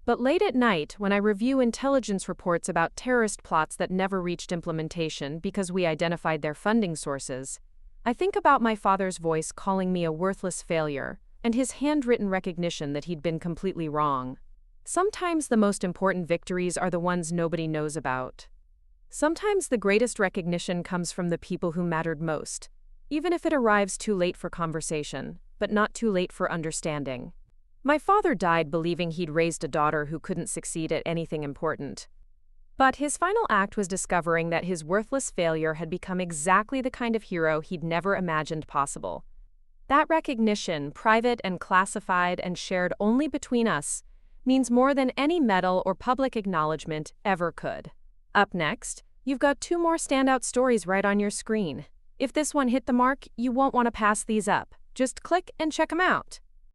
But late at night, when I review intelligence reports about terrorist plots that never reached implementation because we identified their funding sources, I think about my father's voice calling me a worthless failure, and his handwritten recognition that he'd been completely wrong. Sometimes the most important victories are the ones nobody knows about. Sometimes the greatest recognition comes from the people who mattered most, even if it arrives too late for conversation, but not too late for understanding. My father died believing he'd raised a daughter who couldn't succeed at anything important. But his final act was discovering that his worthless failure had become exactly the kind of hero he'd never imagined possible. That recognition, private and classified and shared only between us, means more than any medal or public acknowledgement ever could. Up next, you've got 2 more standout stories right on your screen. If this one hit the mark, you won't want to pass these up. Just click and check them out.